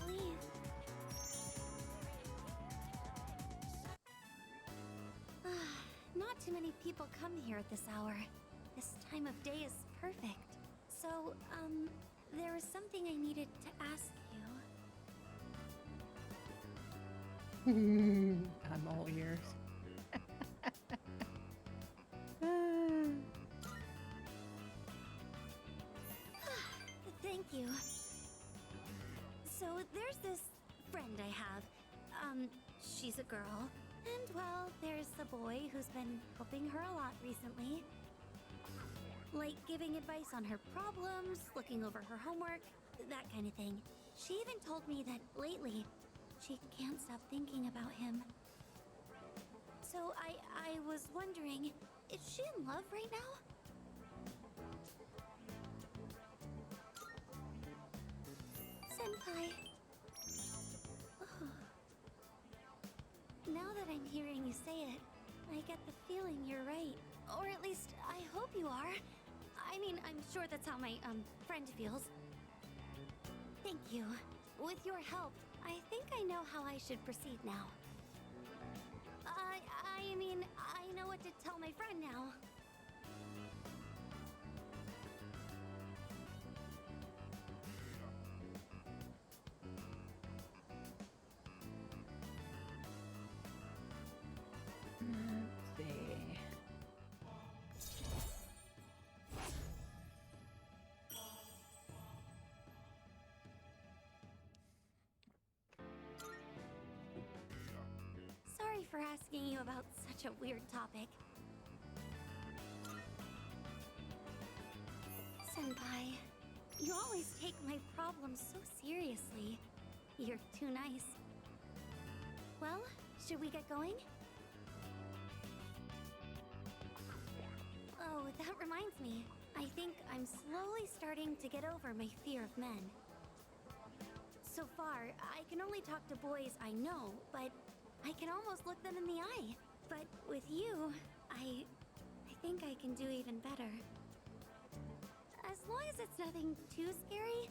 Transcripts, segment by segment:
please. Not too many people come here at this hour. This time of day is perfect. So, there was something I needed to ask you. I'm all ears. Thank you. So there's this friend I have. She's a girl. And well, there's a boy who's been helping her a lot recently. Like giving advice on her problems, looking over her homework, that kind of thing. She even told me that lately, she can't stop thinking about him. So I was wondering, is she in love right now? Senpai. Oh. Now that I'm hearing you say it, I get the feeling you're right. Or at least, I hope you are. I mean, I'm sure that's how my, friend feels. Thank you. With your help, I think I know how I should proceed now. I mean, I know what to tell my friend now. Let's see. Sorry for asking you about such a weird topic. Senpai, you always take my problems so seriously. You're too nice. Well, should we get going? Oh, that reminds me. I think I'm slowly starting to get over my fear of men. So far, I can only talk to boys I know, but I can almost look them in the eye. But with you, I think I can do even better. As long as it's nothing too scary,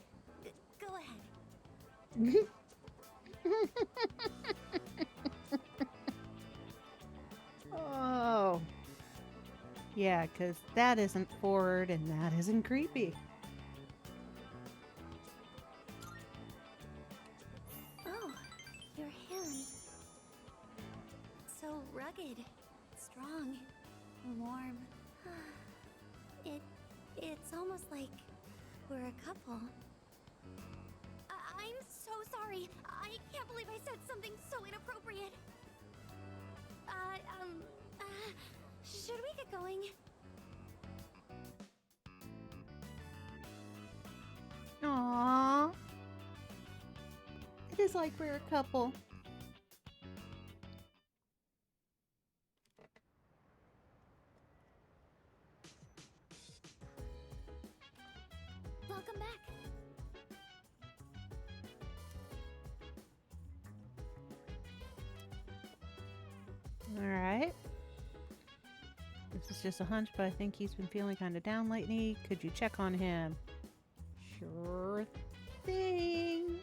go ahead. Oh. Yeah, because that isn't forward and that isn't creepy. Oh, your hand. So rugged, strong, warm. It's almost like we're a couple. I'm so sorry. I can't believe I said something so inappropriate. Should we get going? Aww. It is like we're a couple. Welcome back. Alright. This is just a hunch, but I think he's been feeling kind of down lately. Could you check on him? Sure thing.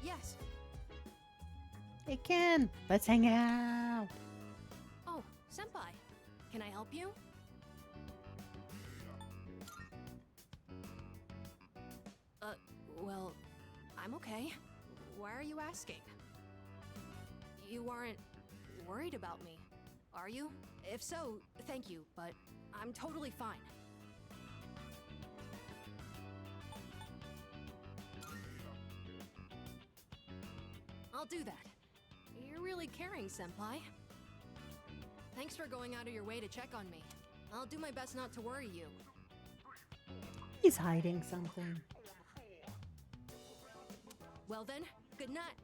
Yes. Hey Ken, let's hang out. Oh, senpai. Can I help you? Well, I'm okay. Why are you asking? You aren't worried about me, are you? If so, thank you, but I'm totally fine. I'll do that. You're really caring, senpai. Thanks for going out of your way to check on me. I'll do my best not to worry you. He's hiding something. Well then, good night.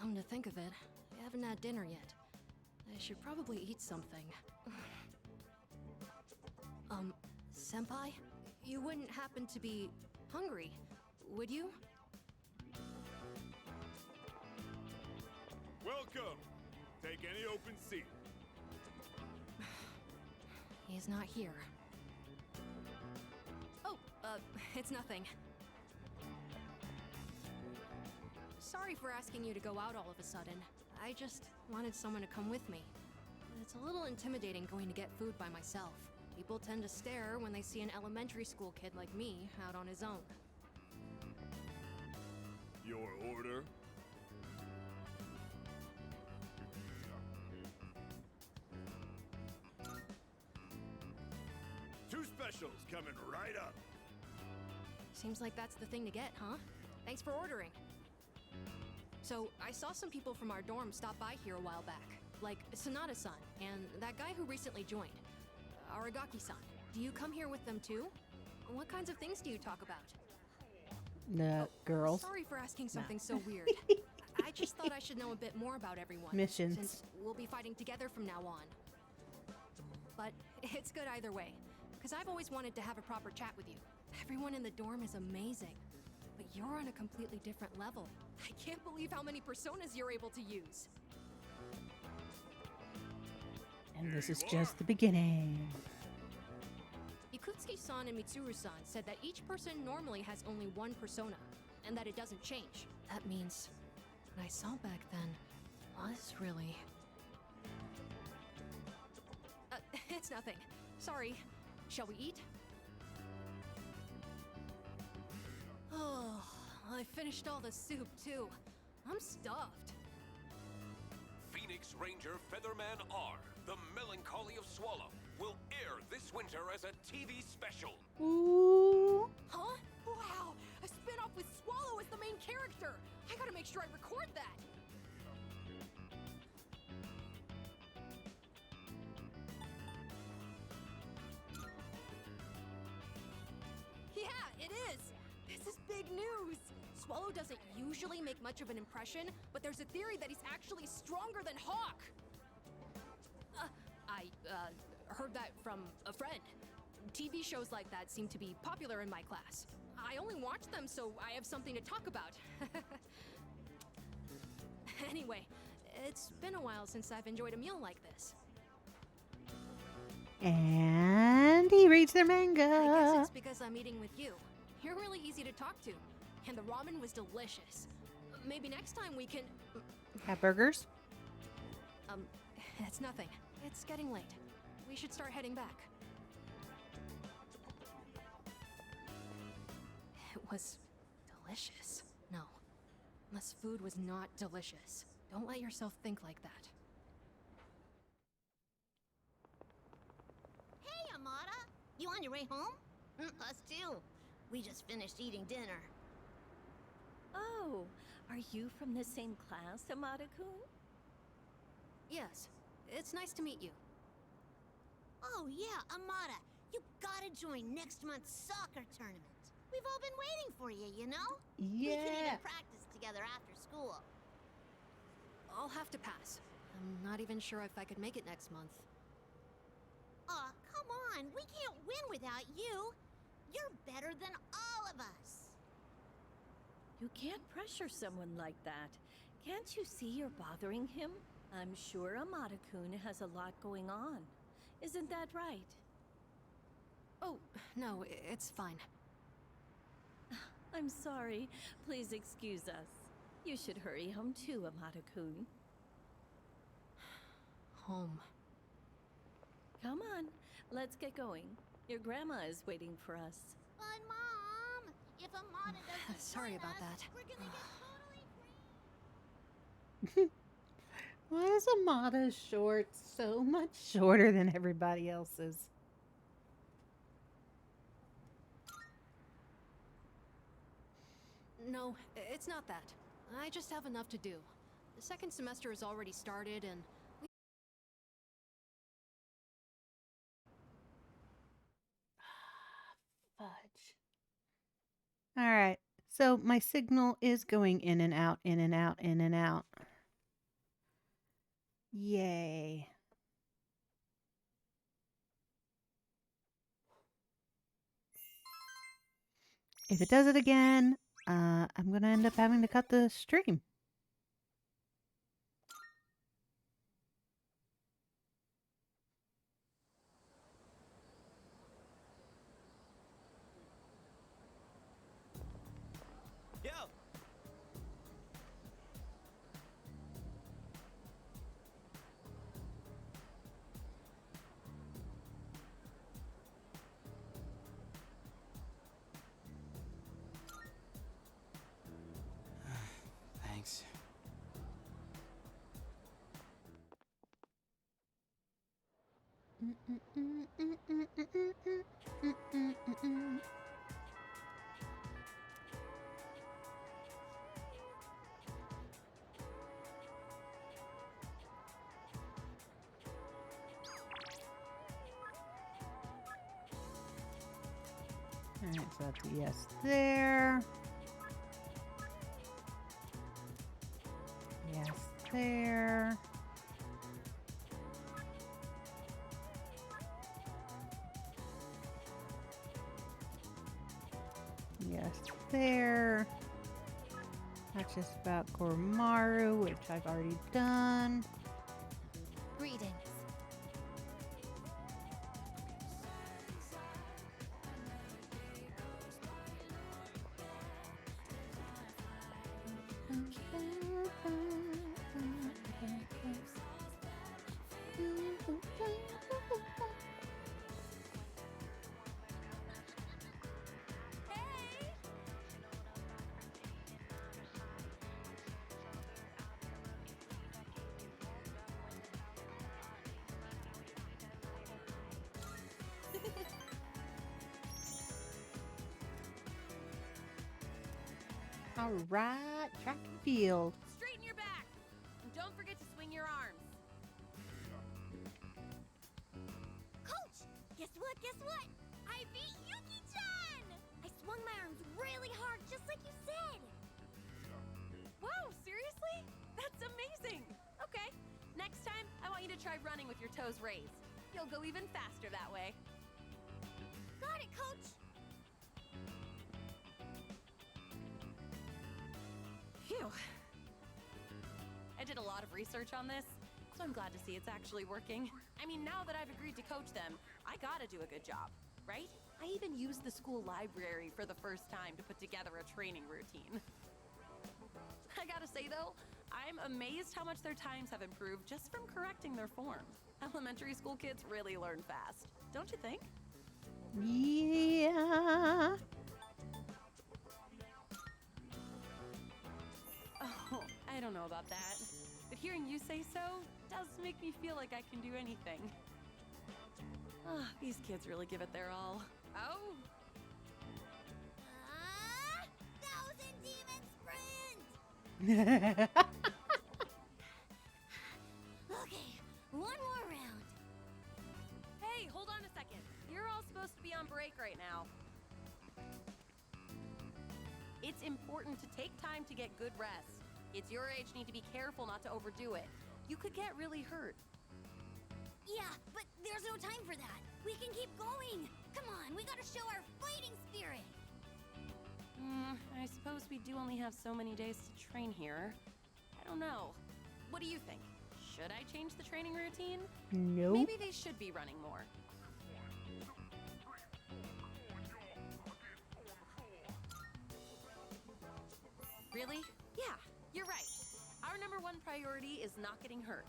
Come to think of it, I haven't had dinner yet. I should probably eat something. Senpai? You wouldn't happen to be hungry, would you? Welcome! Take any open seat. He's not here. Oh, it's nothing. Sorry for asking you to go out all of a sudden. I just wanted someone to come with me. It's a little intimidating going to get food by myself. People tend to stare when they see an elementary school kid like me out on his own. Your order? Two specials coming right up. Seems like that's the thing to get, huh? Thanks for ordering. So, I saw some people from our dorm stop by here a while back. Like Sanada-san, and that guy who recently joined. Aragaki-san. Do you come here with them too? What kinds of things do you talk about? Girls. Sorry for asking something so weird. I just thought I should know a bit more about everyone. Missions. Since we'll be fighting together from now on. But it's good either way, because I've always wanted to have a proper chat with you. Everyone in the dorm is amazing, but you're on a completely different level. I can't believe how many personas you're able to use. And this is just the beginning. Ikutsuki-san and Mitsuru-san said that each person normally has only one persona, and that it doesn't change. That means what I saw back then was really... it's nothing. Sorry. Shall we eat? Oh, I finished all the soup, too. I'm stuffed. Phoenix Ranger Featherman R, The Melancholy of Swallow, will air this winter as a TV special. Ooh. Huh? Wow! A spin-off with Swallow as the main character! I gotta make sure I record that! Yeah, it is! This is big news! Swallow doesn't usually make much of an impression, but there's a theory that he's actually stronger than Hawk! I heard that from a friend. TV shows like that seem to be popular in my class. I only watch them so I have something to talk about. Anyway, it's been a while since I've enjoyed a meal like this. And he reads their manga. I guess it's because I'm eating with you. You're really easy to talk to, and the ramen was delicious. Maybe next time we can... Have burgers? It's nothing. It's getting late. We should start heading back. It was delicious. No, this food was not delicious. Don't let yourself think like that. Hey, Amada! You on your way home? Us too. We just finished eating dinner. Oh, are you from the same class, Amada-kun? Yes, it's nice to meet you. Oh yeah, Amada, you gotta join next month's soccer tournament. We've all been waiting for you, you know? We can Yeah. even practice together after school. I'll have to pass. I'm not even sure if I could make it next month. Aw, come on, we can't win without you. You're better than all of us. You can't pressure someone like that. Can't you see you're bothering him? I'm sure Amada-kun has a lot going on. Isn't that right? Oh, no, it's fine. I'm sorry. Please excuse us. You should hurry home too, Amada-kun. Home. Come on, let's get going. Your grandma is waiting for us. But Mom, if Amada doesn't Sorry join about us, that. we're gonna get totally Why is Amada's shorts so much shorter than everybody else's? No, it's not that. I just have enough to do. The second semester has already started, and Fudge. All right. So my signal is going in and out, in and out, in and out. Yay. If it does it again, I'm gonna end up having to cut the stream. Yo! Thanks. Alright, so that's a yes there. Yes there. Yes there. That's just about Koromaru, which I've already done. Greetings. All right, track and field. Straighten your back! And don't forget to swing your arms. Coach, guess what? Guess what? I beat Yuki-chan! I swung my arms really hard, just like you said. Wow, seriously? That's amazing! Okay, next time I want you to try running with your toes raised. You'll go even faster that way. Got it, Coach. Phew. I did a lot of research on this, so I'm glad to see it's actually working. I mean, now that I've agreed to coach them, I gotta do a good job, right? I even used the school library for the first time to put together a training routine. I gotta say though, I'm amazed how much their times have improved just from correcting their form. Elementary school kids really learn fast, don't you think? Yeah. Oh, I don't know about that. But hearing you say so does make me feel like I can do anything. Ah, these kids really give it their all. Oh! Thousand Demon Sprint! Okay, one more round. Hey, hold on a second. You're all supposed to be on break right now. It's important to take time to get good rest. Kids your age need to be careful not to overdo it. You could get really hurt. Yeah, but there's no time for that. We can keep going. Come on, we gotta show our fighting spirit. I suppose we do only have so many days to train here. I don't know. What do you think? Should I change the training routine? Nope. Maybe they should be running more. Really? Yeah, you're right. Our number one priority is not getting hurt.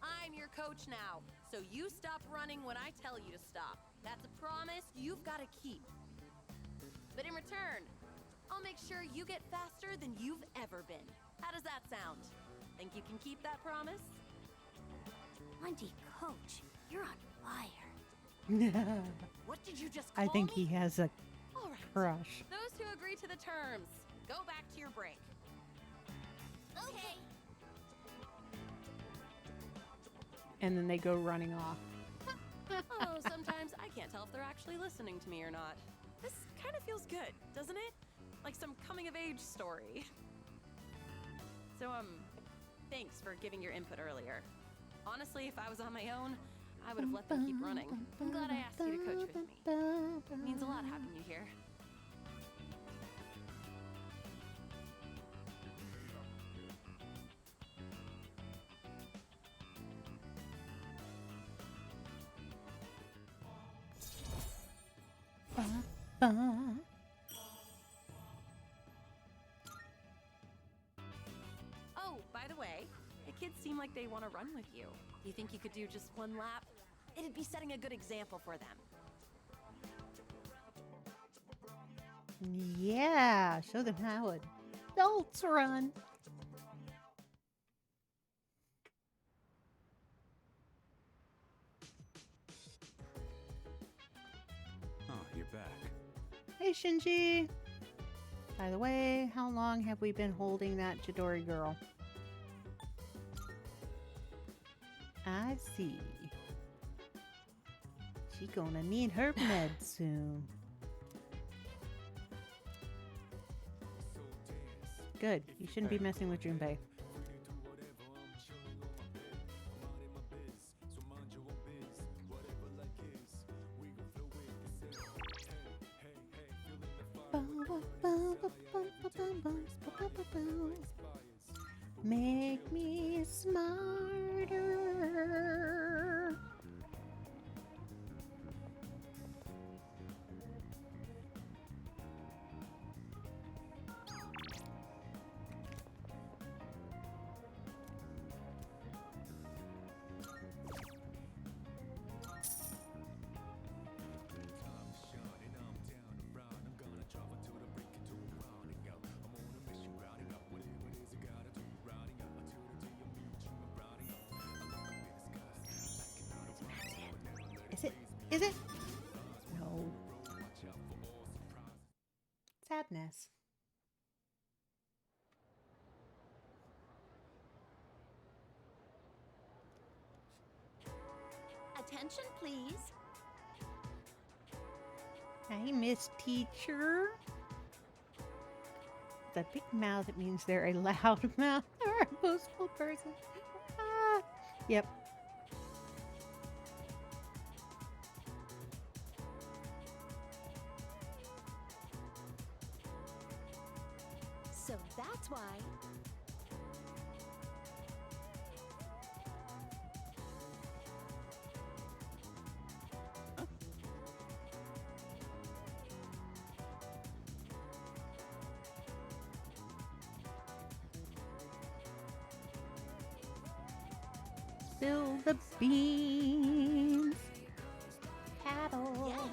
I'm your coach now, so you stop running when I tell you to stop. That's a promise you've got to keep. But in return, I'll make sure you get faster than you've ever been. How does that sound? Think you can keep that promise? Auntie Coach, you're on fire. What did you just call I think me? he has a All right. crush. Those who agree to the terms, go back to your break. Okay. And then they go running off. Oh, sometimes I can't tell if they're actually listening to me or not. This kind of feels good, doesn't it? Like some coming-of-age story. So, Thanks for giving your input earlier. Honestly, if I was on my own, I would have let them keep running. I'm glad I asked you to coach with me. It means a lot having you here. Oh, by the way, the kids seem like they want to run with you. You think you could do just one lap? It'd be setting a good example for them. Yeah, show them how adults run. Oh, you're back. Hey, Shinji. By the way, how long have we been holding that Chidori girl? I see. She gonna need her meds soon. Good. You shouldn't be messing with Junpei. Make me smarter. Is it? No. Sadness. Attention, please. Hi, Miss Teacher. The big mouth, it means they're a loud mouth or a boastful person. Ah. Yep. So that's why. Spill the beans. Cattle. Yes.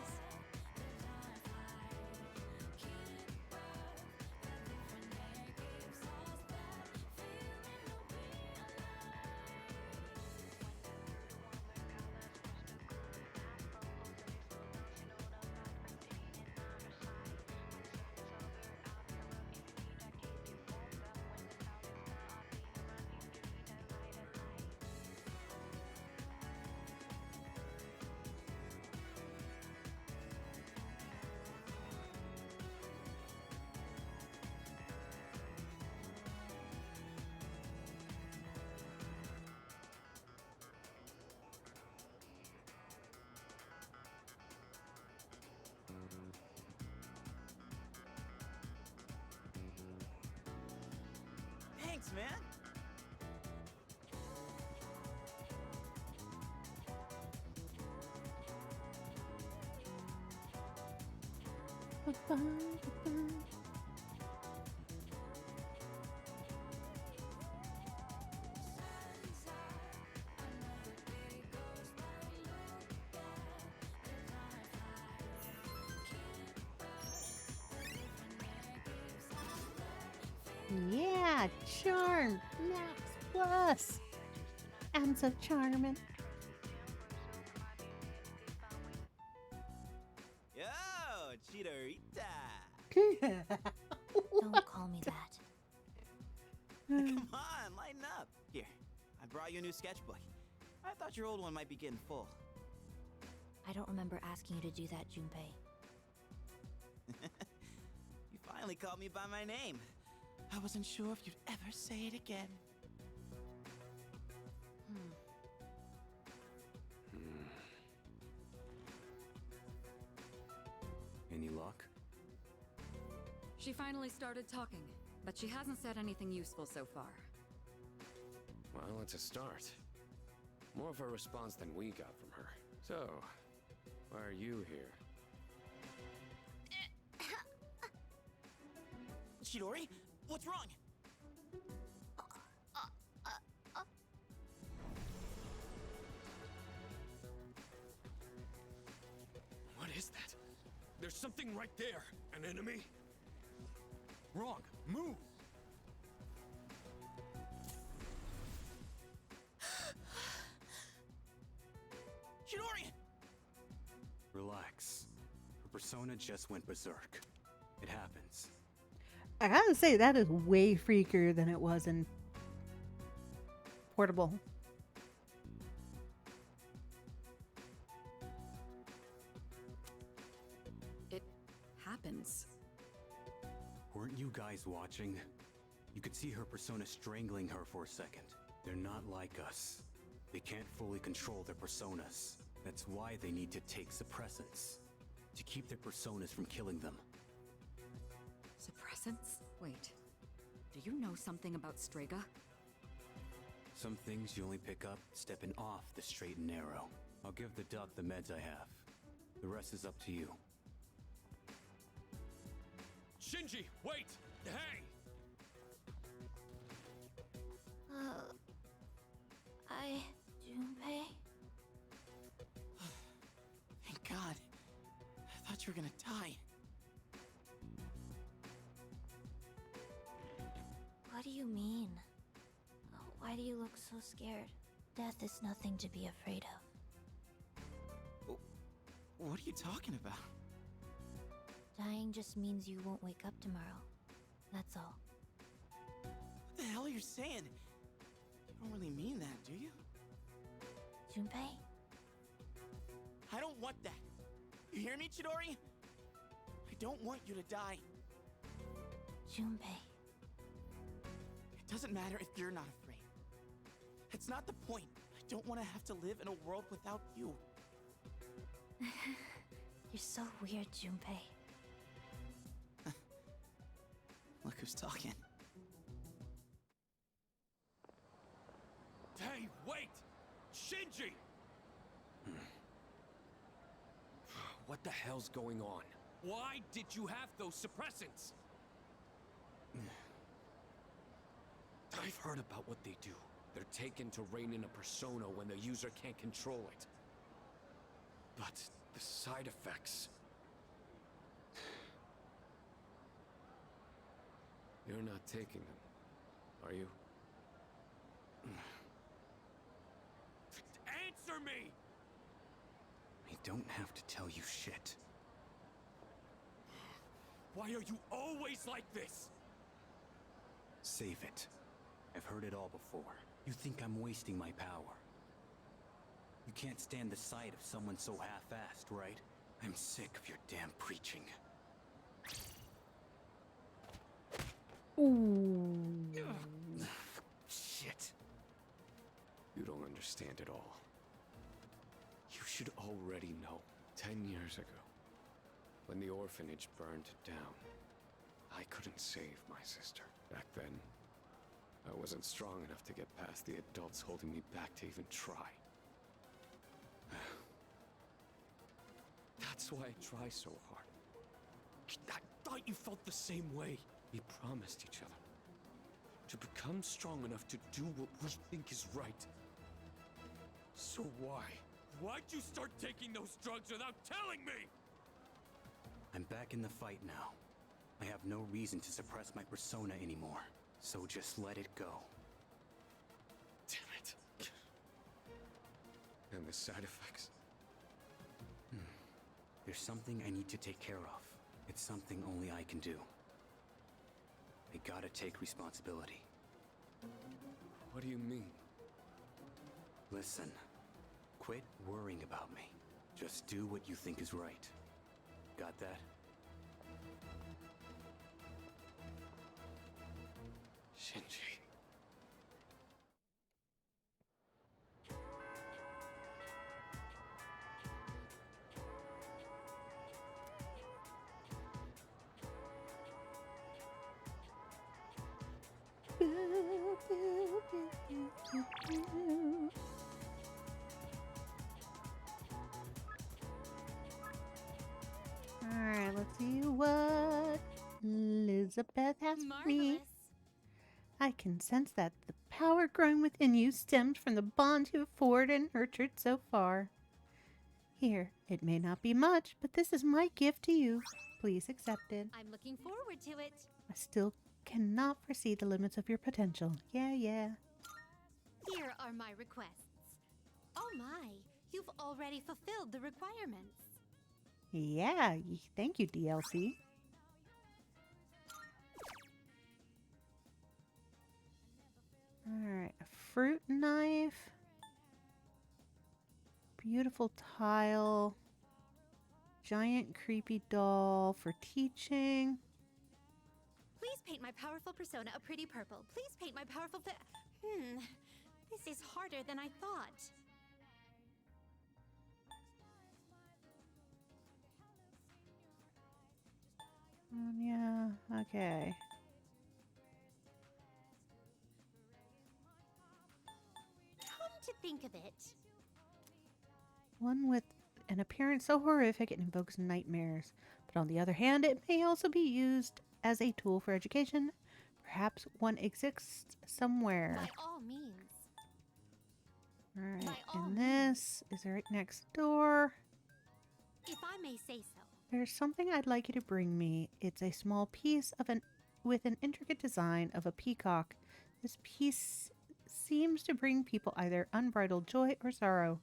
Thanks, man. Yeah, charm. Max plus. I'm so charming. Yo, Chidorita. Don't call me that. Come on, lighten up. Here, I brought you a new sketchbook. I thought your old one might be getting full. I don't remember asking you to do that, Junpei. You finally called me by my name. I wasn't sure if you'd ever say it again. luck? She finally started talking, but she hasn't said anything useful so far. Well, it's a start. More of a response than we got from her. So, why are you here? Chidori, what's wrong? What is that? There's something right there. An enemy? Wrong. Move! Chidori! Relax. Her persona just went berserk. It happens. I gotta say, that is way freakier than it was in Portable. It happens. Weren't you guys watching? You could see her persona strangling her for a second. They're not like us. They can't fully control their personas. That's why they need to take suppressants. To keep their personas from killing them. Suppressants? Wait. Do you know something about Strega? Some things you only pick up stepping off the straight and narrow. I'll give the duck the meds I have. The rest is up to you. Shinji, wait! Hey! Junpei? Thank God. I thought you were gonna die. What do you mean? Why do you look so scared? Death is nothing to be afraid of. What are you talking about? Dying just means you won't wake up tomorrow. That's all. What the hell are you saying? You don't really mean that, do you? Junpei? I don't want that. You hear me, Chidori? I don't want you to die. Junpei. It doesn't matter if you're not afraid. It's not the point. I don't want to have to live in a world without you. You're so weird, Junpei. Look who's talking. Hey, wait! Shinji! What the hell's going on? Why did you have those suppressants? I've heard about what they do. They're taken to rein in a persona when the user can't control it. But the side effects... You're not taking them, are you? Answer me! I don't have to tell you shit. Why are you always like this? Save it. I've heard it all before. You think I'm wasting my power. You can't stand the sight of someone so half-assed, right? I'm sick of your damn preaching. Ooh. Shit. You don't understand at all. You should already know. 10 years ago, when the orphanage burned down, I couldn't save my sister. Back then, I wasn't strong enough to get past the adults holding me back to even try. That's why I try so hard. I thought you felt the same way. We promised each other to become strong enough to do what we think is right. So why? Why'd you start taking those drugs without telling me? I'm back in the fight now. I have no reason to suppress my persona anymore. So just let it go. Damn it. And the side effects? There's something I need to take care of. It's something only I can do. I gotta take responsibility. What do you mean? Listen, quit worrying about me. Just do what you think is right. Got that? Shinji. Alright, let's see what Elizabeth has for me. Marvelous. I can sense that the power growing within you stems from the bond you have forged and nurtured so far. Here, it may not be much, but this is my gift to you. Please accept it. I'm looking forward to it. I still cannot foresee the limits of your potential. Yeah. Here are my requests. Oh my, you've already fulfilled the requirements. Yeah, thank you, DLC. Alright, a fruit knife. Beautiful tile. Giant creepy doll for teaching. Please paint my powerful persona a pretty purple. Please paint my powerful this is harder than I thought. Yeah, okay. Come to think of it, One with an appearance so horrific it invokes nightmares. But on the other hand, it may also be used as a tool for education. Perhaps one exists somewhere. by all means. Alright, by all and this is right next door. If I may say so. There's something I'd like you to bring me. It's a small piece of with an intricate design of a peacock. This piece seems to bring people either unbridled joy or sorrow.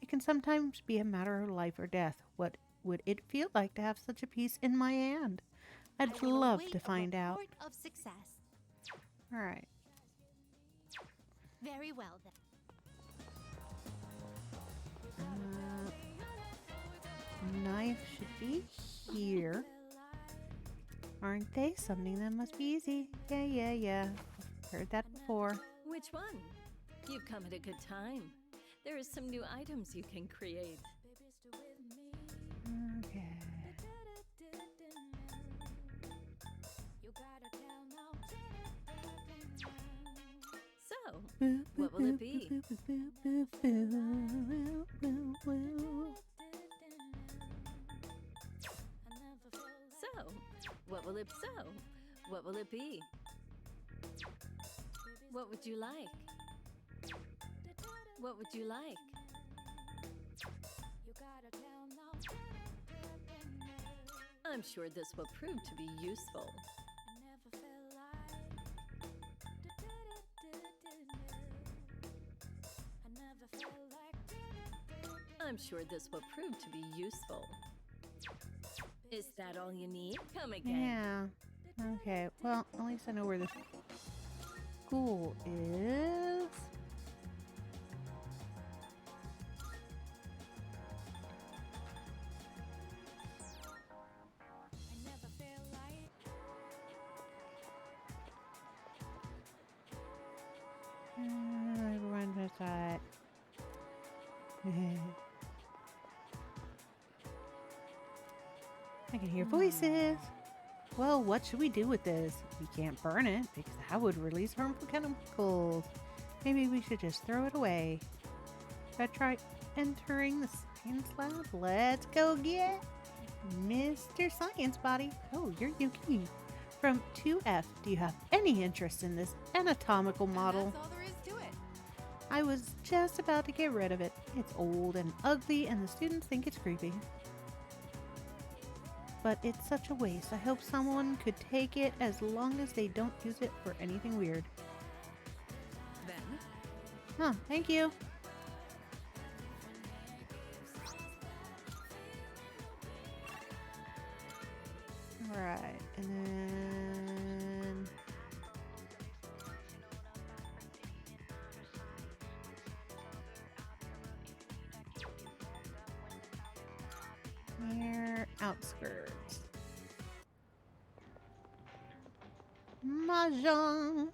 It can sometimes be a matter of life or death. What would it feel like to have such a piece in my hand? I'd I will love await to a find out. report of success. Alright. Very well then. Knife should be here. Aren't they? Summoning them must be easy. Yeah. I've heard that before. Which one? You've come at a good time. There are some new items you can create. Okay. So, what will it be? What will it be? What would you like? What would you like? I'm sure this will prove to be useful. I'm sure this will prove to be useful. Is that all you need? Come again. Yeah. Okay, well, at least I know where the school is. Everyone was that. I can hear voices. Well, what should we do with this? We can't burn it because that would release harmful chemicals. Maybe we should just throw it away. Should I try entering the science lab? Let's go get Mr. Science Body. Oh, you're Yuki. From 2F, do you have any interest in this anatomical model? That's all there is to it. I was just about to get rid of it. It's old and ugly and the students think it's creepy. But it's such a waste. I hope someone could take it as long as they don't use it for anything weird. Then, Huh, thank you. Alright, and then... Near outskirts. Mahjong.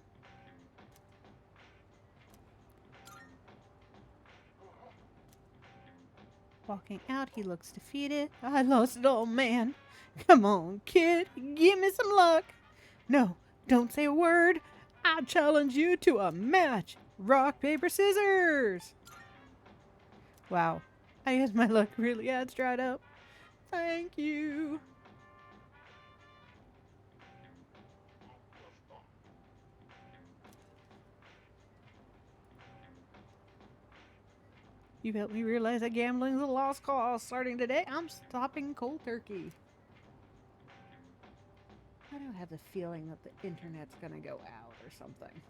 Walking out, he looks defeated. I lost it all, man. Come on, kid. Give me some luck. No, don't say a word. I challenge you to a match. Rock, paper, scissors. Wow. I guess my luck really has dried up. Thank you. You've helped me realize that gambling is a lost cause. Starting today, I'm stopping cold turkey. I don't have the feeling that the internet's gonna go out or something.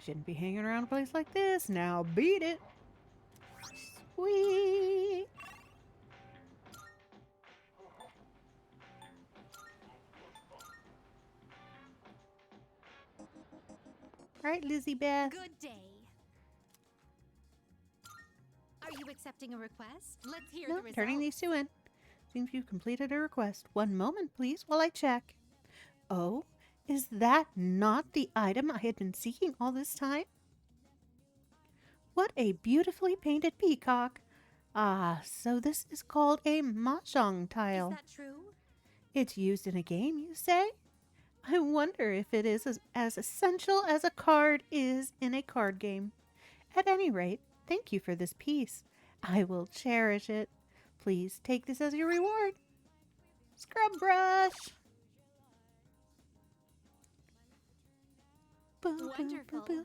Shouldn't be hanging around a place like this. Now beat it. Sweet. All right, Lizzie Beth. Good day. Are you accepting a request? Let's hear the No, results. turning these two in. Seems you've completed a request. One moment, please, while I check. Oh, is that not the item I had been seeking all this time? What a beautifully painted peacock. Ah, so this is called a mahjong tile. Is that true? It's used in a game, you say? I wonder if it is as essential as a card is in a card game. At any rate, thank you for this piece. I will cherish it. Please take this as your reward. Scrub brush. Wonderful.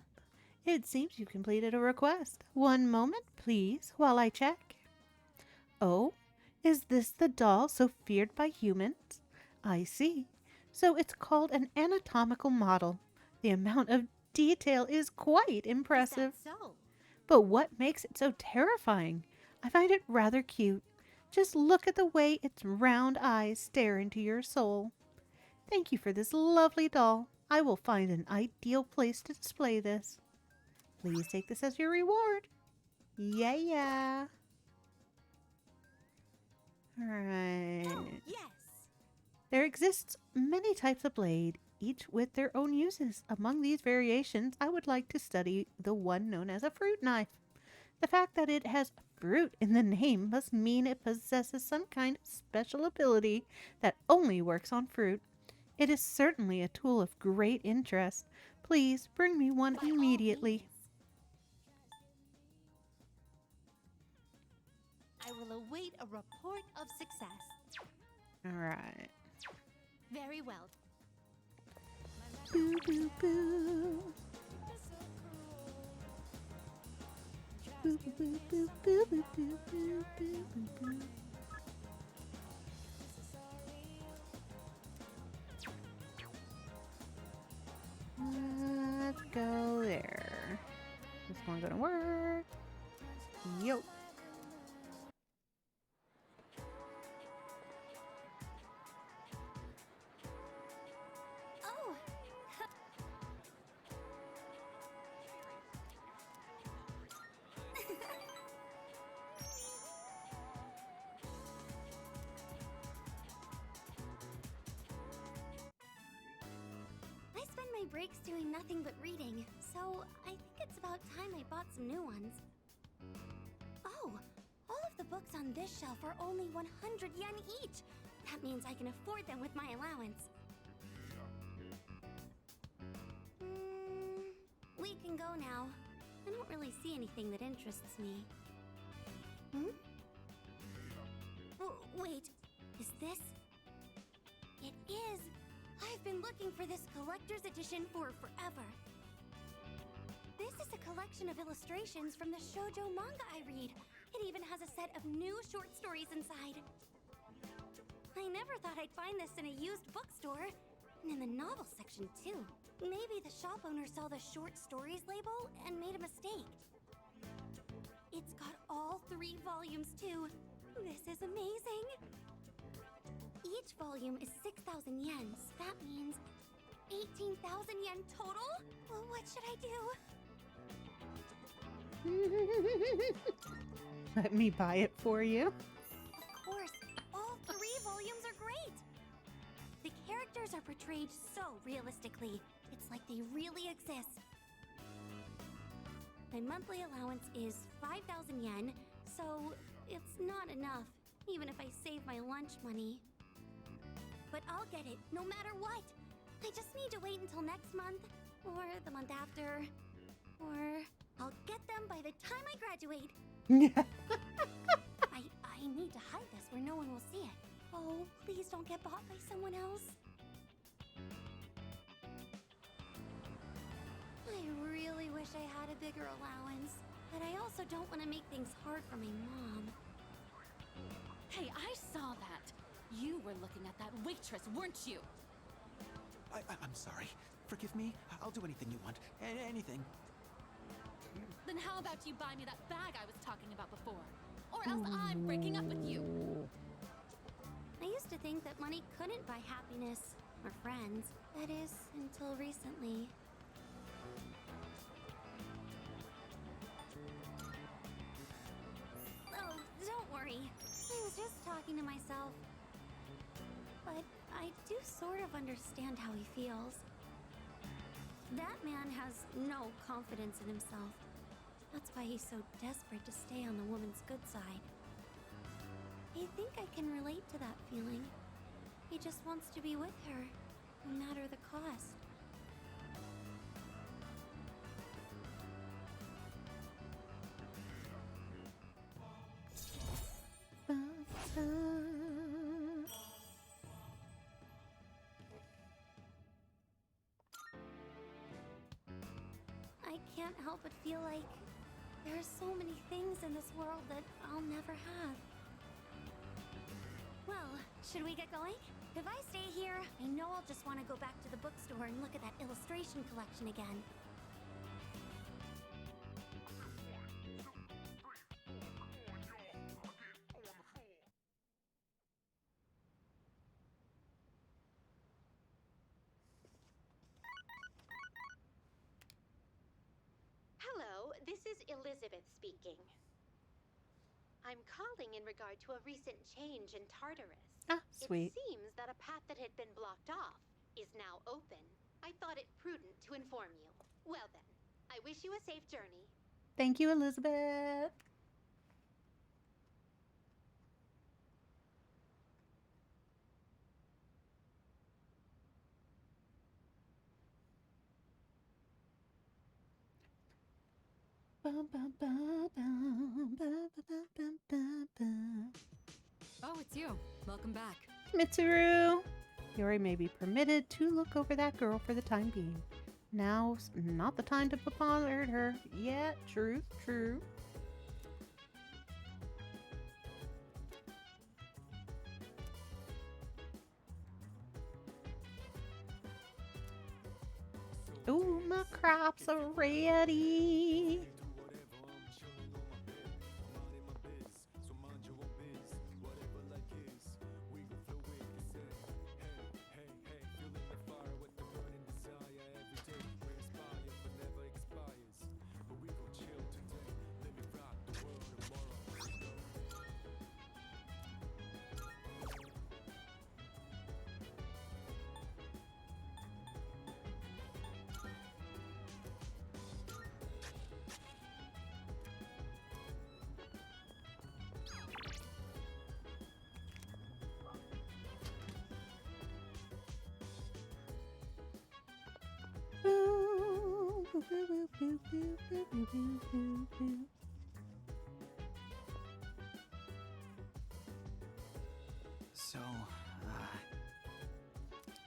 It seems you've completed a request. One moment, please, while I check. Oh, is this the doll so feared by humans? I see. So it's called an anatomical model. The amount of detail is quite impressive. Is that so? But what makes it so terrifying? I find it rather cute. Just look at the way its round eyes stare into your soul. Thank you for this lovely doll. I will find an ideal place to display this. Please take this as your reward. Yeah. Alright. Oh, yes. There exists many types of blade, each with their own uses. Among these variations, I would like to study the one known as a fruit knife. The fact that it has fruit in the name must mean it possesses some kind of special ability that only works on fruit. It is certainly a tool of great interest. Please bring me one immediately. I will await a report of success. Alright. Very well. Boo, boo, boo. Boo, boo, boo, boo, boo, boo, boo, boo, boo, boo. Let's go there. This one's gonna work. Yo. Oh. I spend my breaks doing nothing but reading, so I think it's about time I bought some new ones. Oh, all of the books on this shelf are only 100 yen each. That means I can afford them with my allowance. We can go now. I don't really see anything that interests me. Hmm? Wait, is this? It is! I've been looking for this collector's edition for forever. This is a collection of illustrations from the shoujo manga I read. It even has a set of new short stories inside. I never thought I'd find this in a used bookstore. And in the novel section, too. Maybe the shop owner saw the short stories label and made a mistake. It's got all 3 volumes, too. This is amazing. Each volume is 6,000 yen, so that means 18,000 yen total? Well, what should I do? Let me buy it for you. Of course, all 3 volumes are great. The characters are portrayed so realistically. It's like they really exist. My monthly allowance is 5,000 yen, so it's not enough, even if I save my lunch money. but I'll get it no matter what. I just need to wait until next month, or the month after, or I'll get them by the time I graduate. I need to hide this where no one will see it. Oh, please don't get bought by someone else. I really wish I had a bigger allowance, but I also don't want to make things hard for my mom. Hey, I saw that. You were looking at that waitress, weren't you? I'm sorry. Forgive me. I'll do anything you want. Anything. Then how about you buy me that bag I was talking about before? Or else I'm breaking up with you. I used to think that money couldn't buy happiness or friends. That is, until recently. Oh, don't worry. I was just talking to myself. But I do sort of understand how he feels. That man has no confidence in himself. That's why he's so desperate to stay on the woman's good side. I think I can relate to that feeling. He just wants to be with her, no matter the cost. I can't help but feel like there are so many things in this world that I'll never have. Well, should we get going? If I stay here, I know I'll just want to go back to the bookstore and look at that illustration collection again. Hello, this is Elizabeth speaking. I'm calling in regard to a recent change in Tartarus. Ah, sweet. It seems that a path that had been blocked off is now open. I thought it prudent to inform you. Well then, I wish you a safe journey. Thank you, Elizabeth. Oh, it's you. Welcome back. Mitsuru! Yuri may be permitted to look over that girl for the time being. Now's not the time to bother her. Yeah, true, true. Ooh, my crops are ready. So,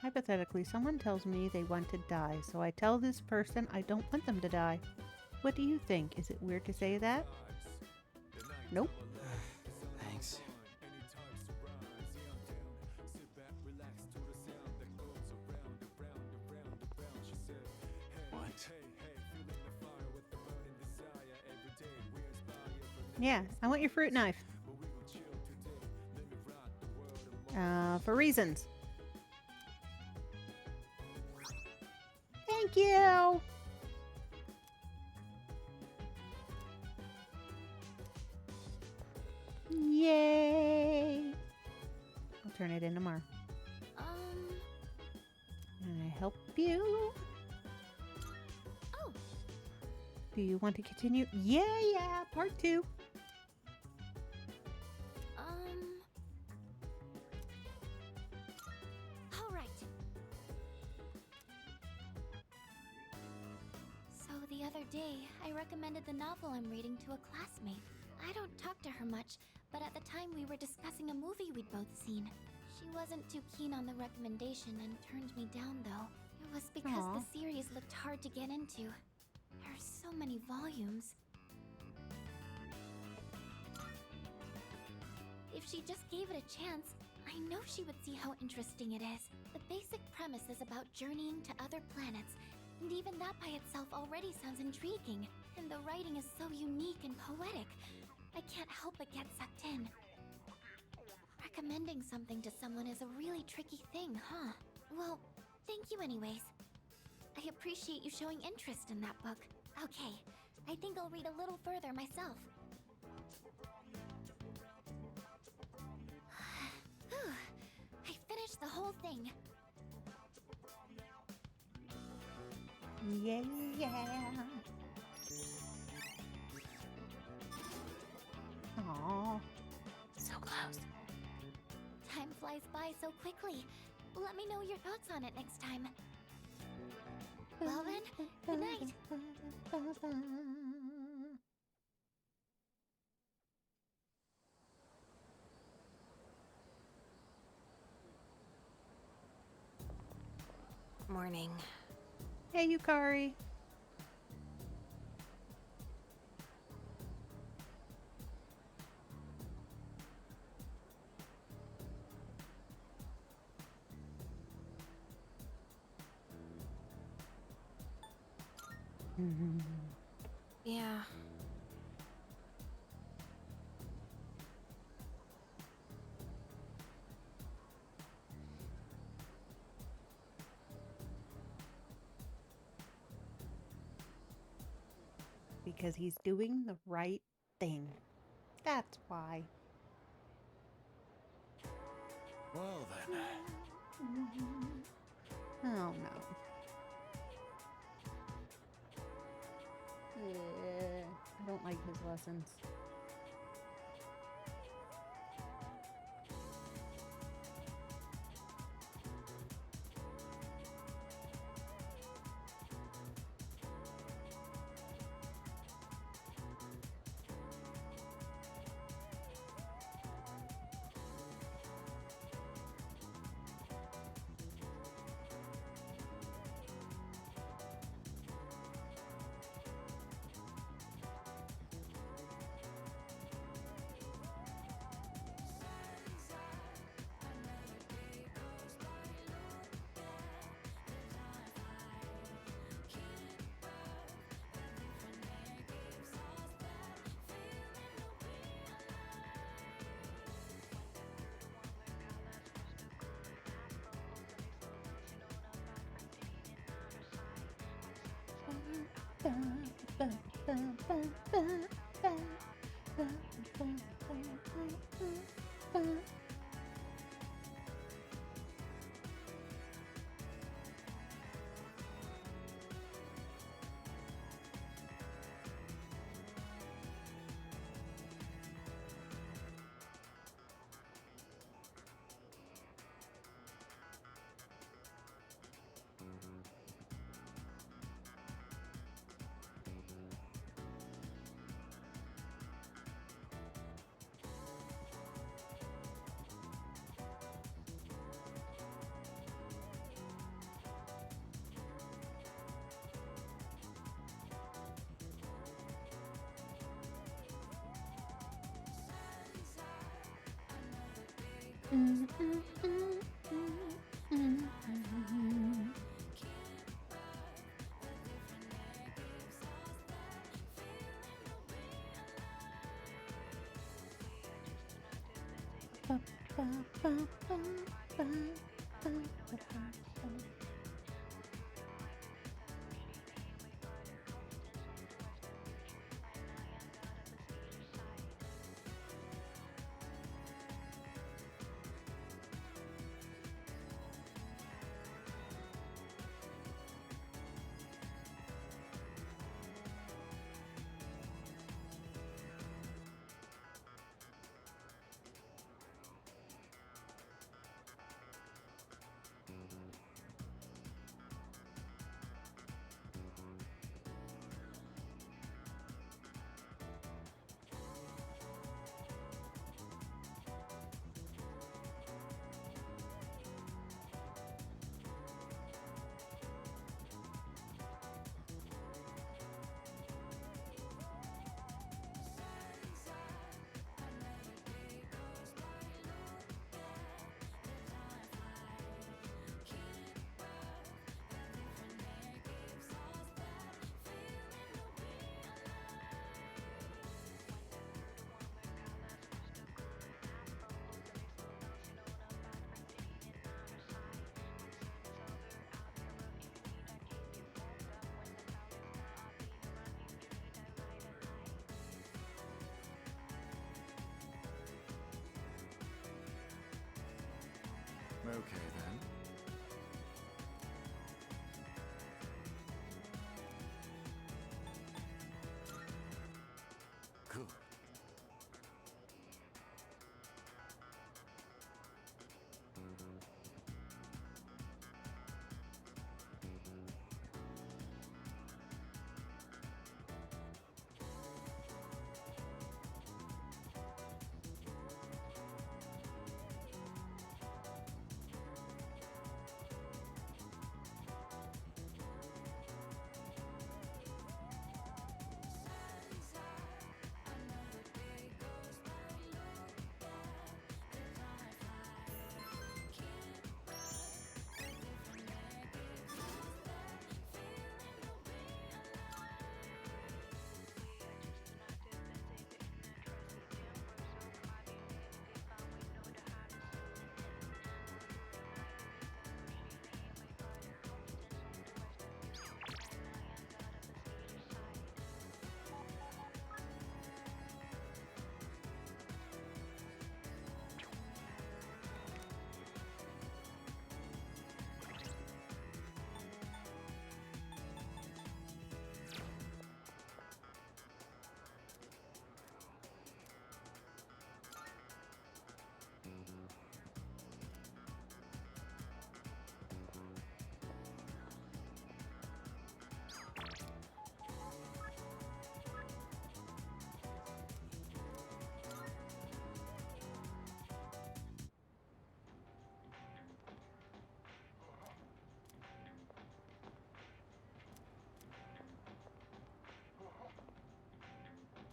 hypothetically, someone tells me they want to die, so I tell this person I don't want them to die. What do you think? Is it weird to say that? Nope. Thanks. What? Yeah, I want your fruit knife. For reasons. Thank you! Yay! I'll turn it in tomorrow. Can I help you? Oh. Do you want to continue? Yeah, part 2. other day, I recommended the novel I'm reading to a classmate. I don't talk to her much, but at the time we were discussing a movie we'd both seen. She wasn't too keen on the recommendation and turned me down, though. It was because Aw. the series looked hard to get into. There are so many volumes. If she just gave it a chance, I know she would see how interesting it is. The basic premise is about journeying to other planets, and even that by itself already sounds intriguing. And the writing is so unique and poetic. I can't help but get sucked in. Recommending something to someone is a really tricky thing, huh? Well, thank you anyways. I appreciate you showing interest in that book. Okay, I think I'll read a little further myself. Whew, I finished the whole thing. Yeah. Aww. So close. Time flies by so quickly. Let me know your thoughts on it next time. Well then, good night. Morning. Hey, Yukari. Yeah. Because he's doing the right thing. That's why. Well then. Oh no. I don't like his lessons. Okay then. Cool.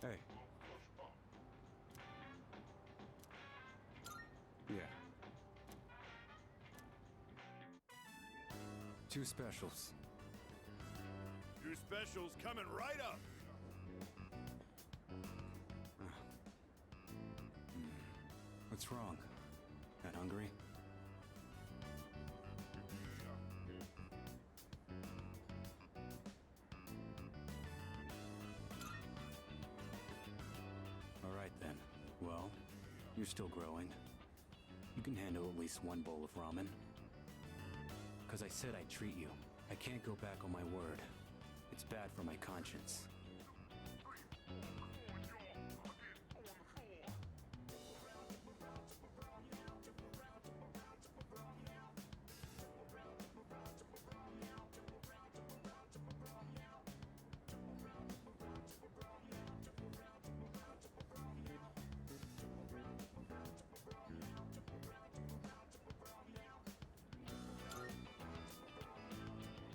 Hey. Yeah. 2 specials. 2 specials coming right up. What's wrong? Not hungry? All right then. Well, you're still growing. You can handle at least 1 bowl of ramen. 'Cause I said I'd treat you. I can't go back on my word. It's bad for my conscience.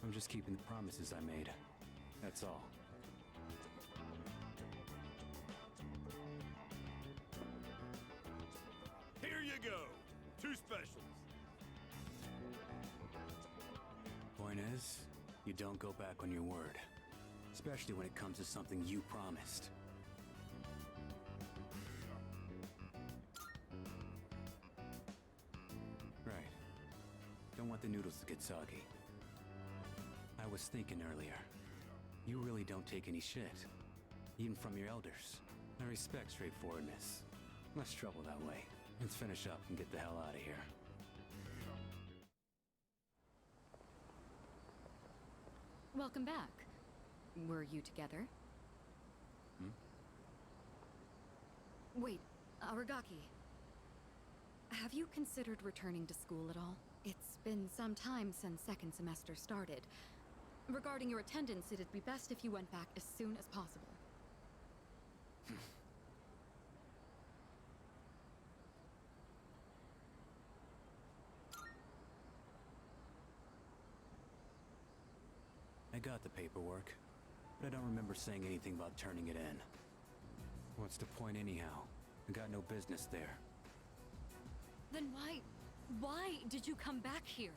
I'm just keeping the promises I made. That's all. Here you go. 2 specials. Point is, you don't go back on your word. Especially when it comes to something you promised. Right. Don't want the noodles to get soggy. I was thinking earlier. You really don't take any shit. Even from your elders. I respect straightforwardness. Less trouble that way. Let's finish up and get the hell out of here. Welcome back. Were you together? Wait, Aragaki. Have you considered returning to school at all? It's been some time since second semester started. Regarding your attendance, it'd be best if you went back as soon as possible. I got the paperwork, but I don't remember saying anything about turning it in. What's the point anyhow? I got no business there. Then why did you come back here?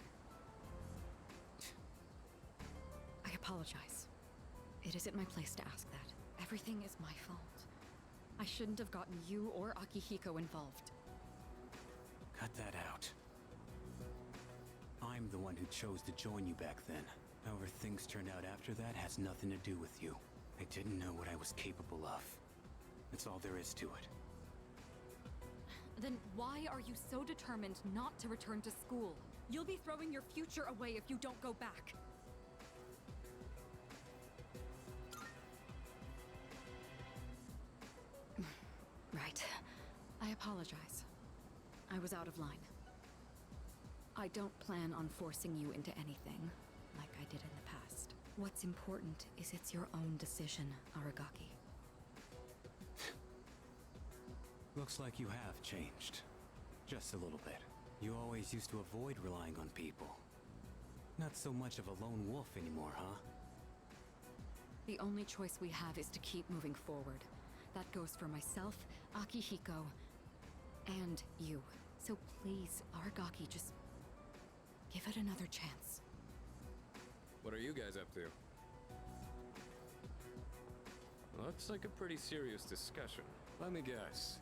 I apologize. It isn't my place to ask that. Everything is my fault. I shouldn't have gotten you or Akihiko involved. Cut that out. I'm the one who chose to join you back then. However things turned out after that has nothing to do with you. I didn't know what I was capable of. That's all there is to it. Then Why are you so determined not to return to school? You'll be throwing your future away if you don't go back. Right. I apologize. I was out of line. I don't plan on forcing you into anything, like I did in the past. What's important is it's your own decision, Aragaki. Looks like you have changed. Just a little bit. You always used to avoid relying on people. Not so much of a lone wolf anymore, huh? The only choice we have is to keep moving forward. That goes for myself, Akihiko, and you. So please, Aragaki, just give it another chance. What are you guys up to? Looks like a pretty serious discussion. Let me guess.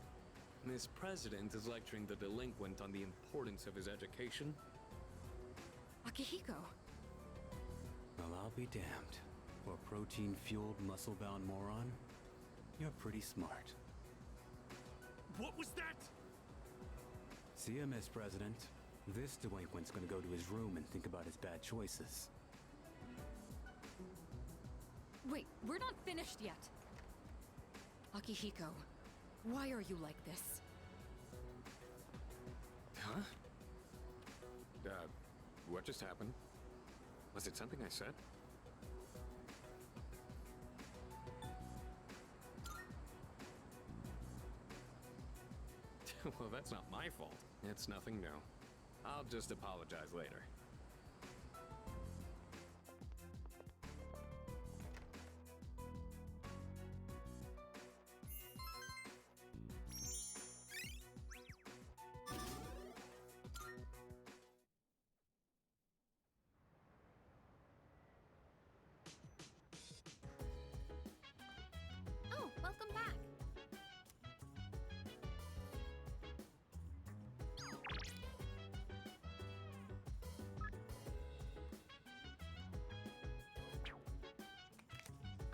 Miss President is lecturing the delinquent on the importance of his education? Akihiko! Well, I'll be damned. For a protein-fueled, muscle-bound moron, you're pretty smart. What was that? See ya, Miss President. This delinquent's gonna go to his room and think about his bad choices. Wait, we're not finished yet! Akihiko, why are you like this? Huh? What just happened? Was it something I said? Well, that's not my fault. It's nothing new. I'll just apologize later. Oh, welcome back.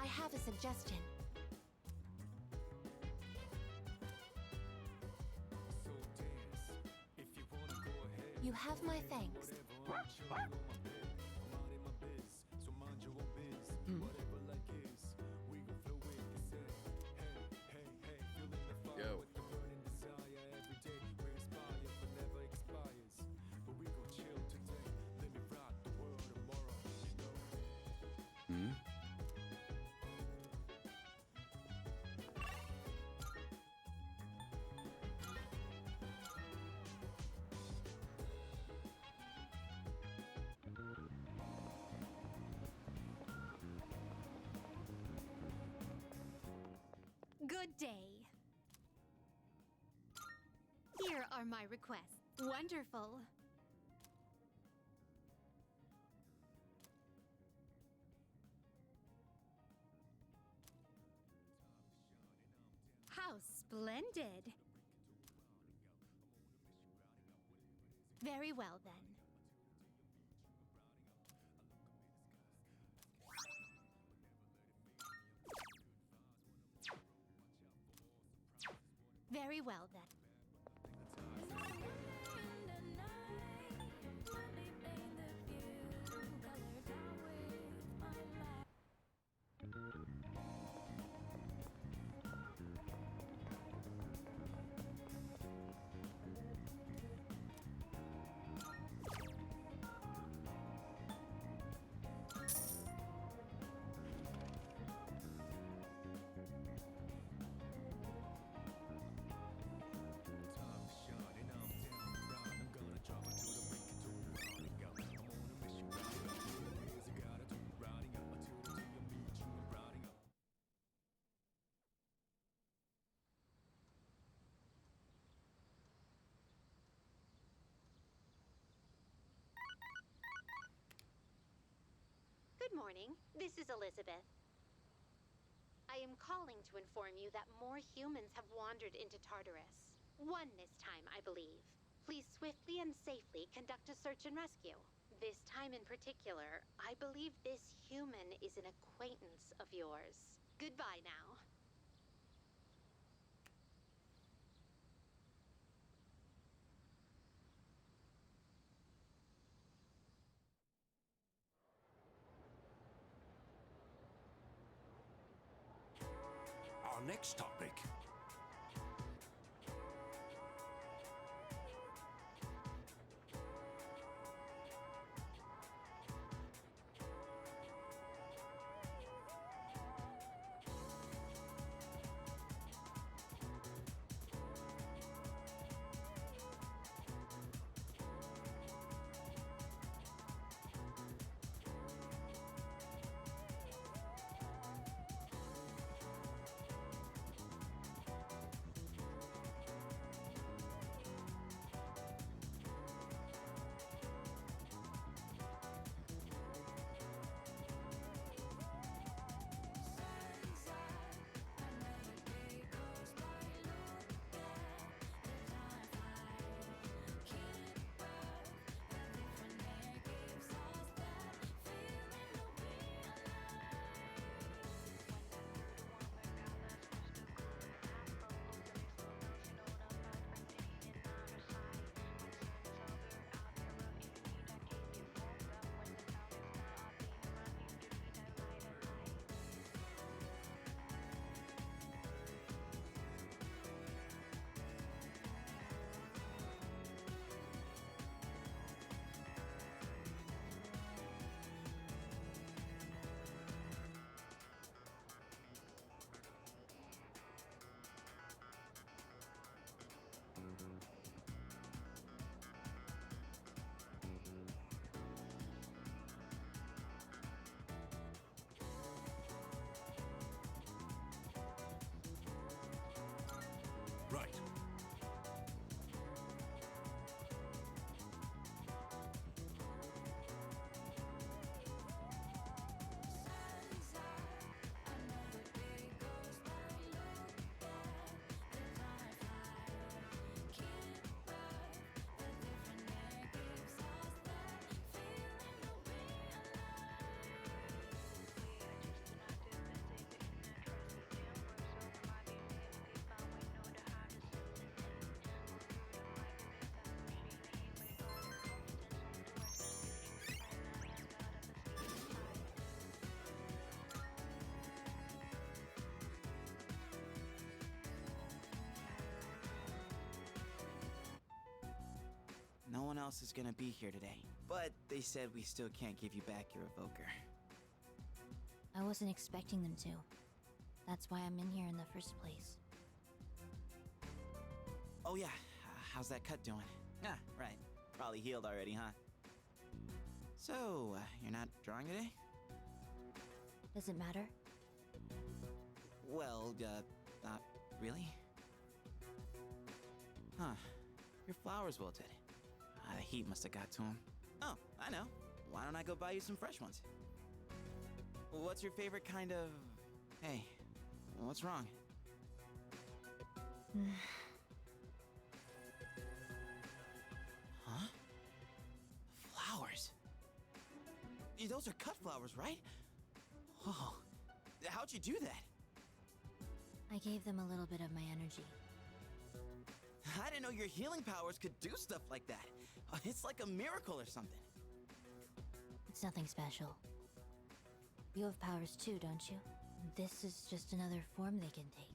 I have a suggestion. You have my thanks. Yo. Hmm? Good day. Here are my requests. Wonderful. How splendid. Very well, then. Very well, then. Good morning. This is Elizabeth. I am calling to inform you that more humans have wandered into Tartarus. One this time, I believe. Please swiftly and safely conduct a search and rescue. This time in particular, I believe this human is an acquaintance of yours. Goodbye now. our next topic. Right. No one else is gonna be here today, but they said we still can't give you back your evoker. I wasn't expecting them to. That's why I'm in here in the first place. Oh yeah, how's that cut doing? Ah, right. Probably healed already, huh? So, you're not drawing today? Does it matter? Well, not really. Huh. Your flowers wilted. The heat must have got to them. Oh, I know. Why don't I go buy you some fresh ones? What's your favorite kind of... Hey, what's wrong? Huh? Flowers? Those are cut flowers, right? Whoa. How'd you do that? I gave them a little bit of my energy. I didn't know your healing powers could do stuff like that. It's like a miracle or something. It's nothing special. You have powers too, don't you? This is just another form they can take.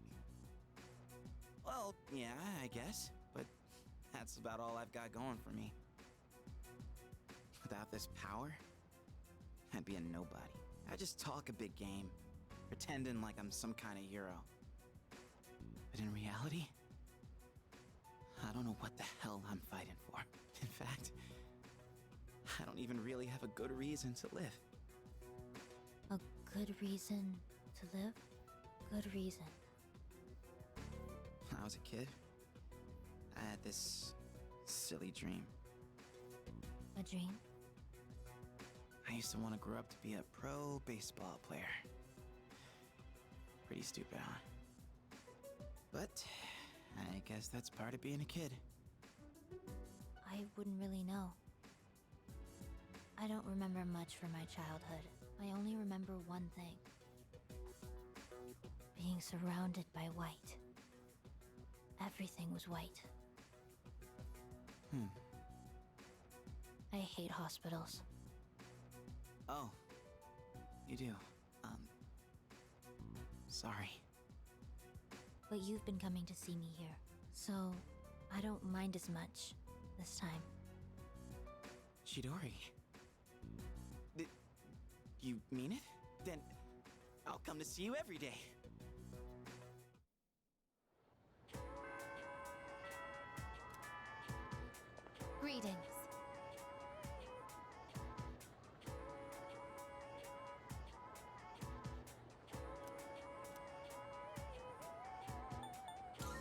Well, yeah, I guess. But that's about all I've got going for me. Without this power, I'd be a nobody. I just talk a big game, pretending like I'm some kind of hero. But in reality, I don't know what the hell I'm fighting for. In fact, I don't even really have a good reason to live. A good reason to live? Good reason. When I was a kid, I had this silly dream. A dream? I used to want to grow up to be a pro baseball player. Pretty stupid, huh? But I guess that's part of being a kid. I wouldn't really know. I don't remember much from my childhood. I only remember one thing. Being surrounded by white. Everything was white. I hate hospitals. Oh, you do. Sorry. but you've been coming to see me here, so I don't mind as much this time. Chidori. You mean it? Then I'll come to see you every day. Greetings.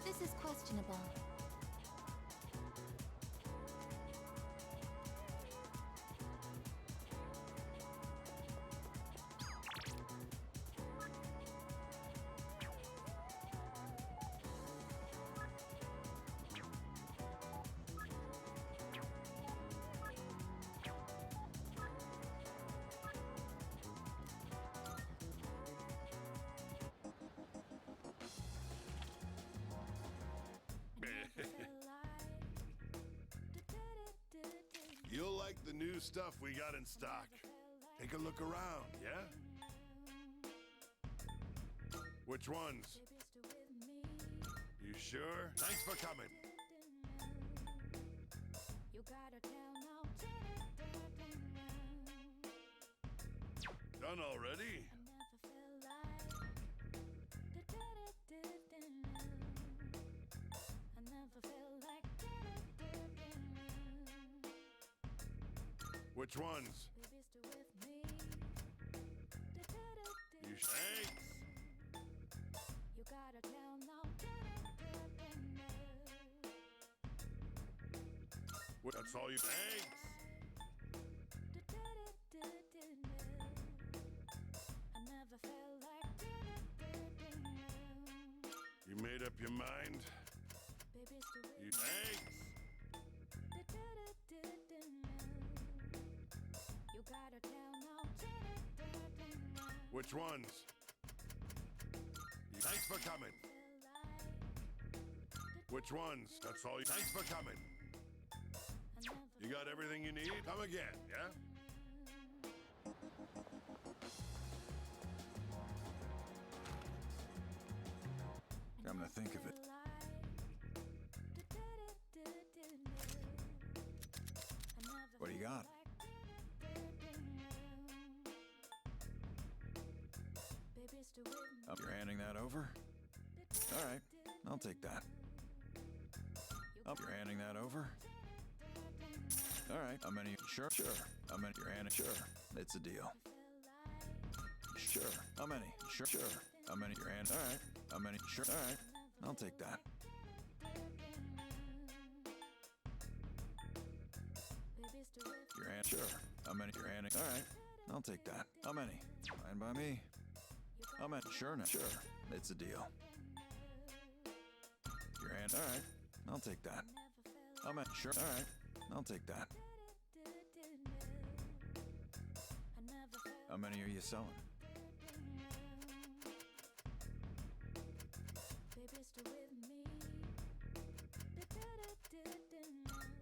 This is questionable. You'll like the new stuff we got in stock. Take a look around, yeah? Which ones? You sure? Thanks for coming. Done already? Which ones? You thanks. That's all you thanks. You made up your mind? You thanks. Which ones? Thanks for coming. Which ones? That's all you. Thanks for coming. You got everything you need? Come again, yeah? Come to think of it. What do you got? You're handing that over? All right, I'll take that. You're handing that over? All right, how many? Sure. How many? You're handing? Sure, it's a deal. Sure, how many? Sure. How many? You're handing? All right, how many? Sure. All right, I'll take that. You're handing? Sure. How many? You're handing? All right, I'll take that. How many? Fine by me. How many? Sure, it's a deal. Your hand? All right, I'll take that. How many? Sure, all right, I'll take that. How many are you selling?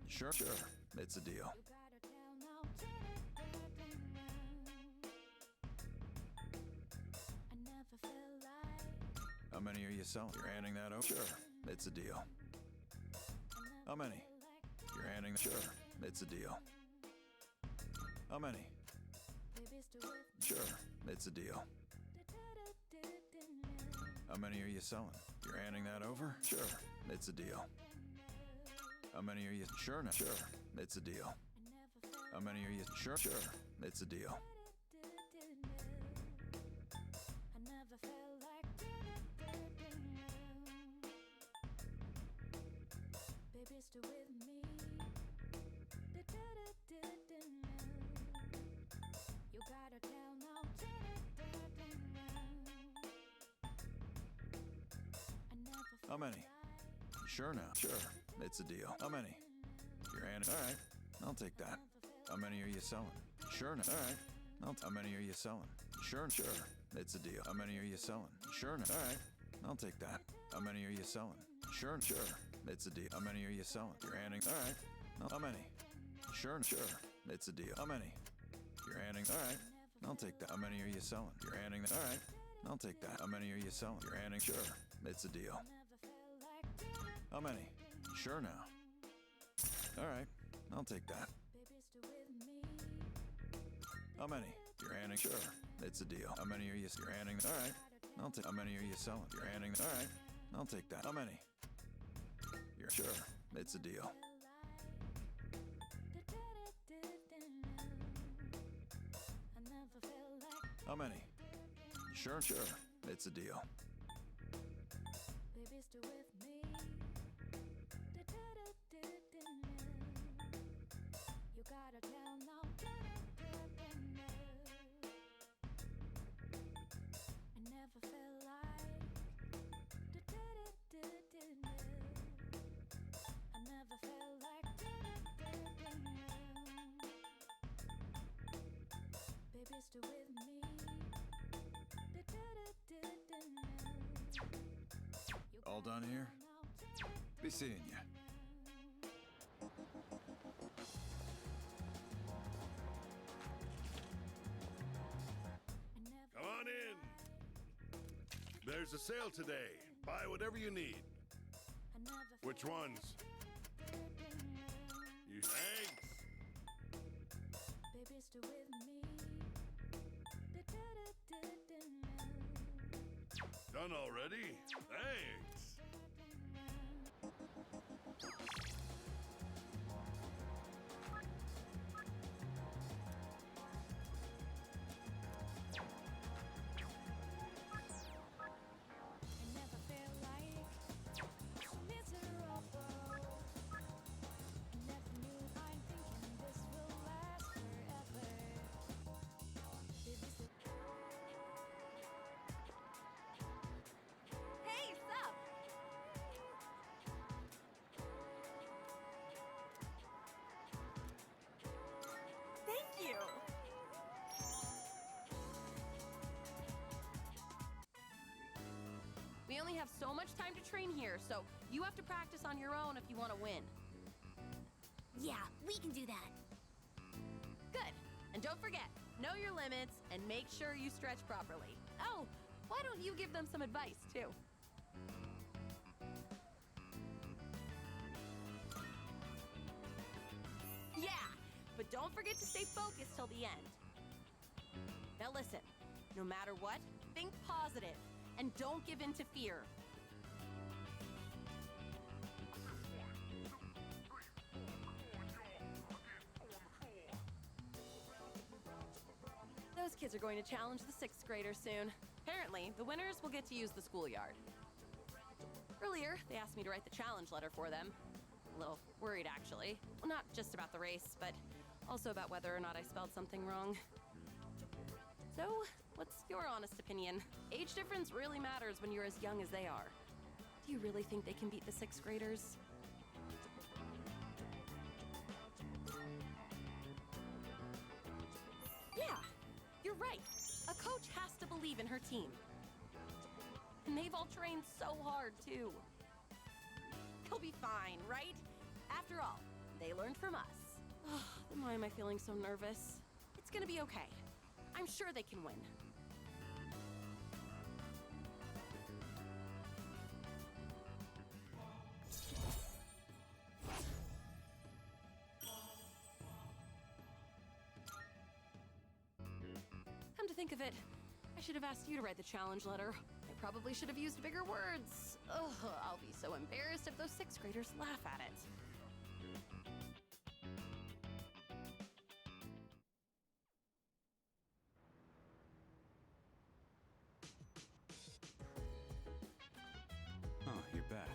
Sure, it's a deal. How many are you selling? You're handing that over? Sure, it's a deal. How many? You're handing. Sure, it's a deal. How many? Sure, it's a deal. How many are you selling? You're handing that over? Sure, it's a deal. How many are you? Sure, it's a deal. How many are you? Sure, it's a deal. How many? Sure, it's a deal. How many? You're handing. All right, I'll take that. How many are you selling? Sure, all right. How many are you selling? Sure, it's a deal. How many are you selling? Sure, all right. I'll take that. How many are you selling? Sure, it's a deal. How many are you selling? You're handing. All right. How many? Sure, it's a deal. How many? You're handing. All right. I'll take that. How many are you selling? You're handing. All right. I'll take that. How many are you selling? You're handing. Sure, it's a deal. How many? Sure now. All right, I'll take that. How many? You're handing? Sure, it's a deal. How many are you? You're handing? All right, I'll take. How many are you selling? You're handing? All right, I'll take that. How many? You're sure, it's a deal. How many? Sure, it's a deal. All done here? Be seeing you. Come on in. There's a sale today. Buy whatever you need. Which ones? You thanks. Done already? Thanks. Hey, sup? Thank you. We only have so much time to train here, so you have to practice on your own if you want to win. Yeah, we can do that. Good. And don't forget, know your limits and make sure you stretch properly. Oh, why don't you give them some advice, too? Yeah, but don't forget to stay focused till the end. Now listen, no matter what, think positive and don't give in to fear. Those kids are going to challenge the 6th graders soon. Apparently, the winners will get to use the schoolyard. Earlier, they asked me to write the challenge letter for them. A little worried, actually. Well, not just about the race, but also about whether or not I spelled something wrong. So, what's your honest opinion? Age difference really matters when you're as young as they are. Do you really think they can beat the 6th graders? Yeah, you're right. A coach has to believe in her team. And they've all trained so hard, too. They'll be fine, right? After all, they learned from us. Then why am I feeling so nervous? It's gonna be okay. I'm sure they can win. Come to think of it, I should have asked you to write the challenge letter. I probably should have used bigger words. Ugh, I'll be so embarrassed if those 6th graders laugh at it. Oh, you're back.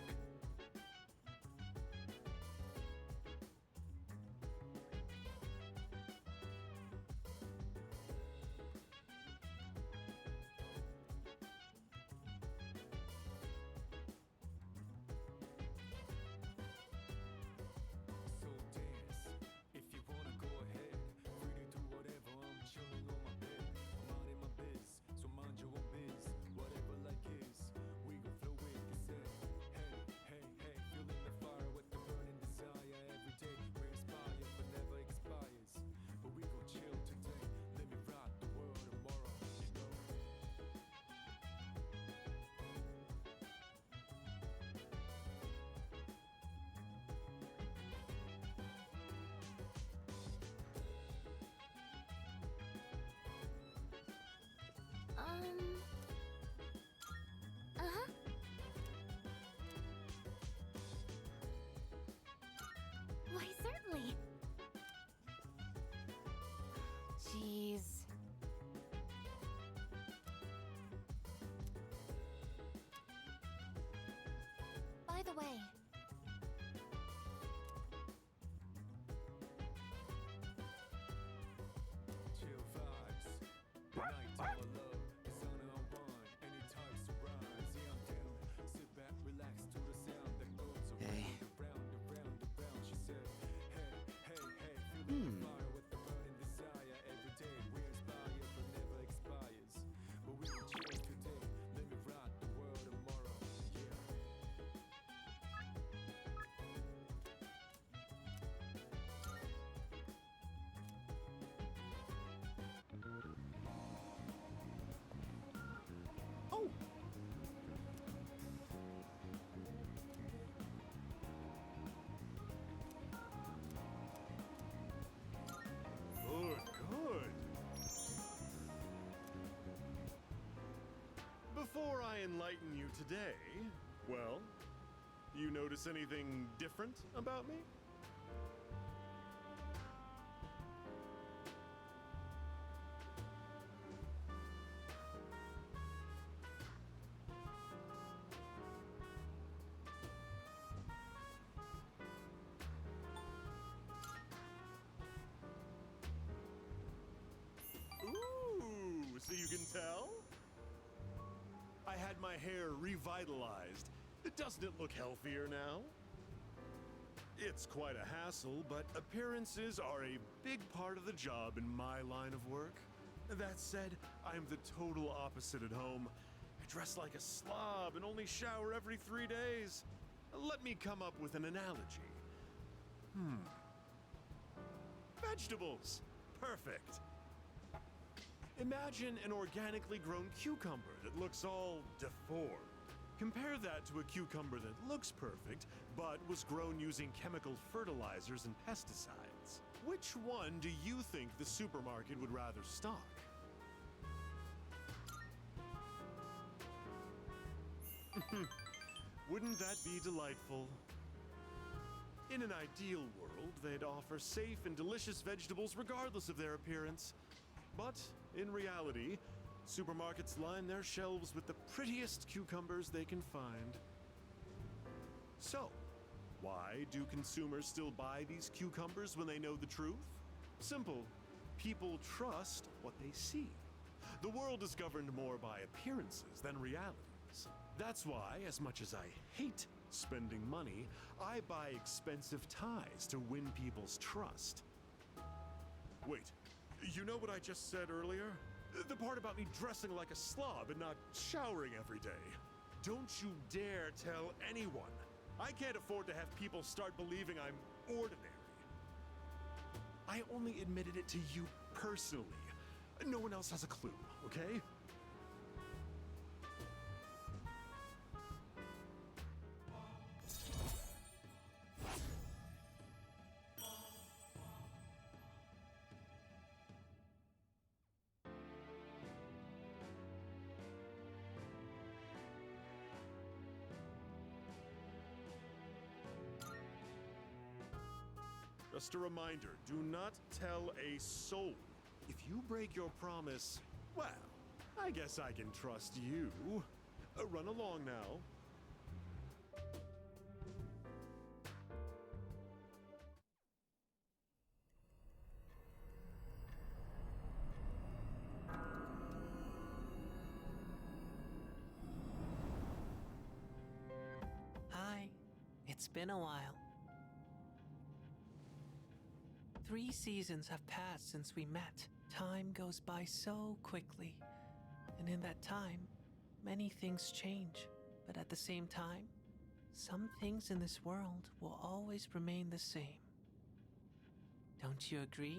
I enlighten you today, well, you notice anything different about me? So you can tell? I had my hair revitalized. Doesn't it look healthier now? It's quite a hassle, but appearances are a big part of the job in my line of work. That said, I'm the total opposite at home. I dress like a slob and only shower every 3 days. Let me come up with an analogy. Vegetables! Perfect! Imagine an organically grown cucumber that looks all deformed. Compare that to a cucumber that looks perfect, but was grown using chemical fertilizers and pesticides. Which one do you think the supermarket would rather stock? Wouldn't that be delightful? In an ideal world, they'd offer safe and delicious vegetables regardless of their appearance. But in reality, supermarkets line their shelves with the prettiest cucumbers they can find. So, why do consumers still buy these cucumbers when they know the truth? Simple. People trust what they see. The world is governed more by appearances than realities. That's why, as much as I hate spending money, I buy expensive ties to win people's trust. Wait. You know what I just said earlier? The part about me dressing like a slob and not showering every day. Don't you dare tell anyone. I can't afford to have people start believing I'm ordinary. I only admitted it to you personally. No one else has a clue, okay? Just a reminder, do not tell a soul. If you break your promise, well, I guess I can trust you. Run along now. Hi, it's been a while. 3 seasons have passed since we met. Time goes by so quickly. And in that time, many things change. But at the same time, some things in this world will always remain the same. Don't you agree?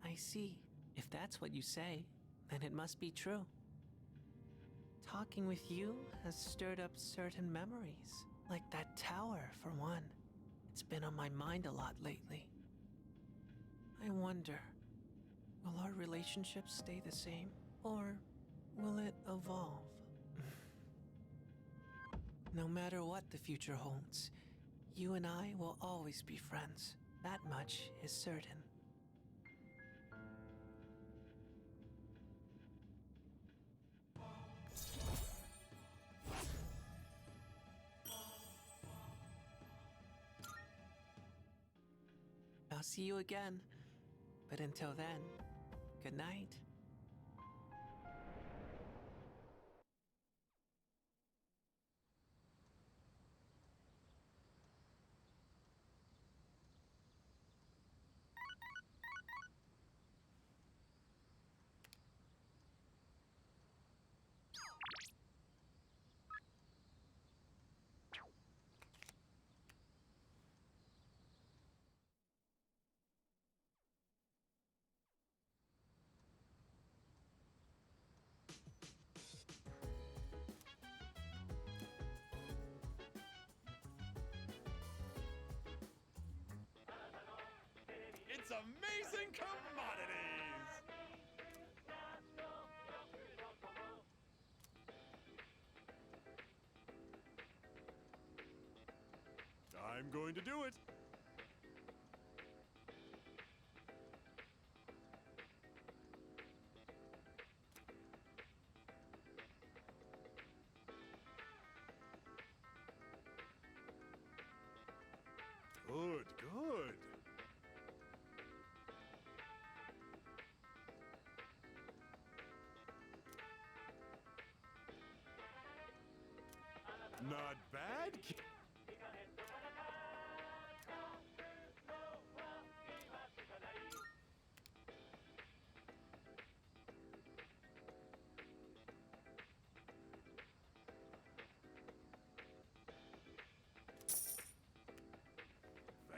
I see. If that's what you say, then it must be true. Talking with you has stirred up certain memories. Like that tower, for one. It's been on my mind a lot lately. I wonder, will our relationship stay the same? Or will it evolve? No matter what the future holds, you and I will always be friends. That much is certain. I'll see you again. But until then, good night. I'm going to do it. Good, good. Not bad.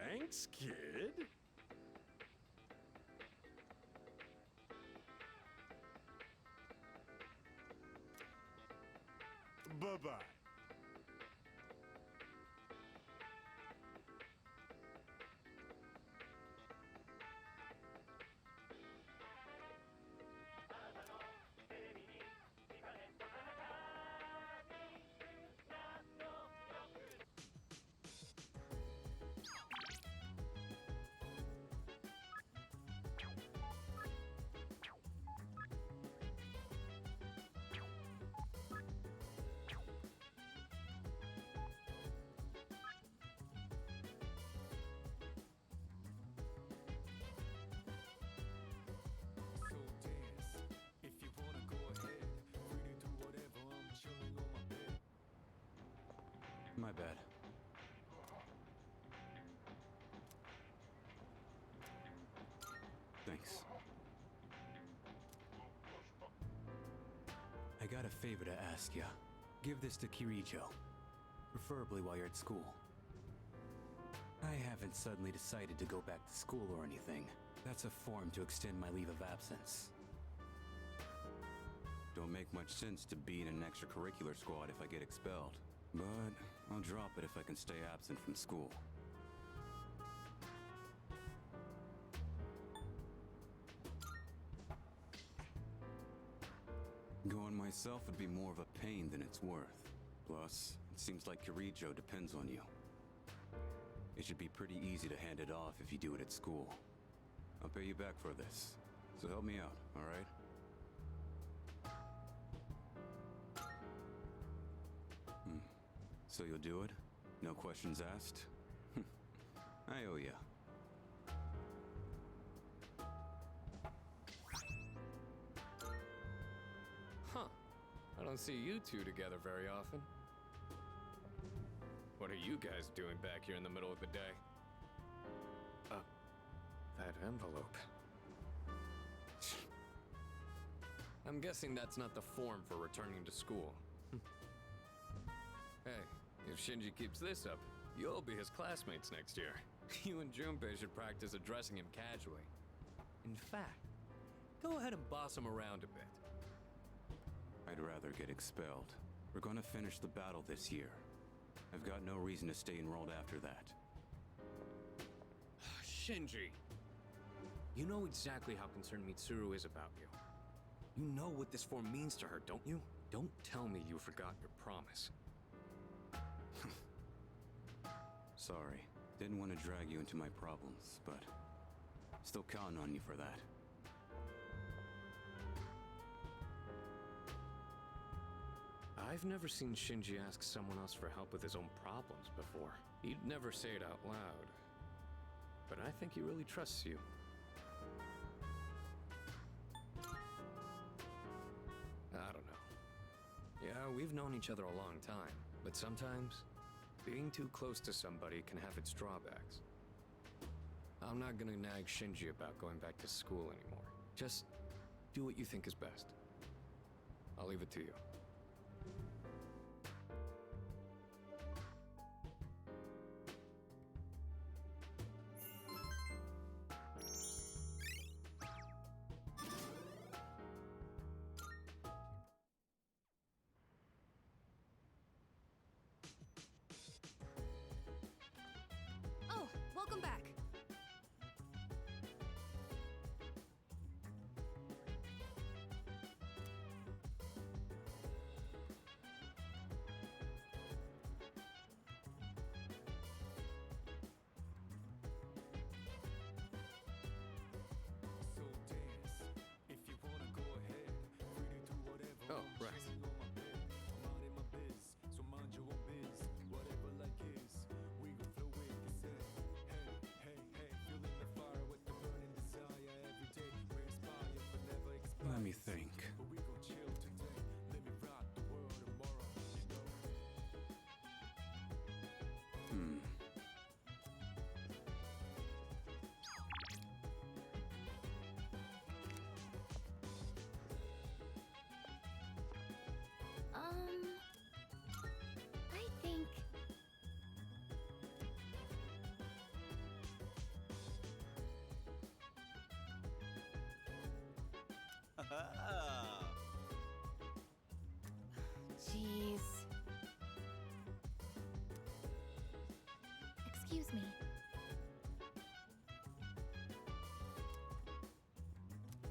Thanks, kid. Bye-bye. My bad. Thanks. I got a favor to ask ya. Give this to Kirijo. Preferably while you're at school. I haven't suddenly decided to go back to school or anything. That's a form to extend my leave of absence. Don't make much sense to be in an extracurricular squad if I get expelled. But I'll drop it if I can stay absent from school. Going myself would be more of a pain than it's worth. Plus, it seems like Kirijo depends on you. It should be pretty easy to hand it off if you do it at school. I'll pay you back for this, so help me out, alright? So you'll do it? No questions asked? I owe ya. Huh. I don't see you two together very often. What are you guys doing back here in the middle of the day? That envelope. I'm guessing that's not the form for returning to school. Hey, if Shinji keeps this up, you'll be his classmates next year. You and Junpei should practice addressing him casually. In fact, go ahead and boss him around a bit. I'd rather get expelled. We're gonna finish the battle this year. I've got no reason to stay enrolled after that. Shinji! You know exactly how concerned Mitsuru is about you. You know what this form means to her, don't you? Don't tell me you forgot your promise. Sorry. Didn't want to drag you into my problems, but still counting on you for that. I've never seen Shinji ask someone else for help with his own problems before. He'd never say it out loud. But I think he really trusts you. I don't know. Yeah, we've known each other a long time, but sometimes being too close to somebody can have its drawbacks. I'm not gonna nag Shinji about going back to school anymore. Just do what you think is best. I'll leave it to you. Oh, welcome back. me think. Hmm. I think... Jeez. Excuse me.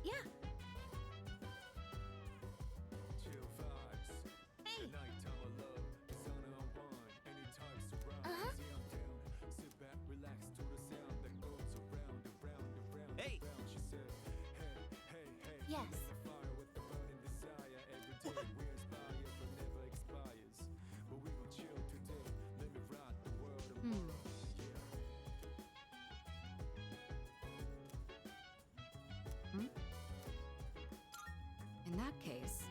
Yeah. Hey. Uh-huh. Hey! Yes. Hmm. In that case,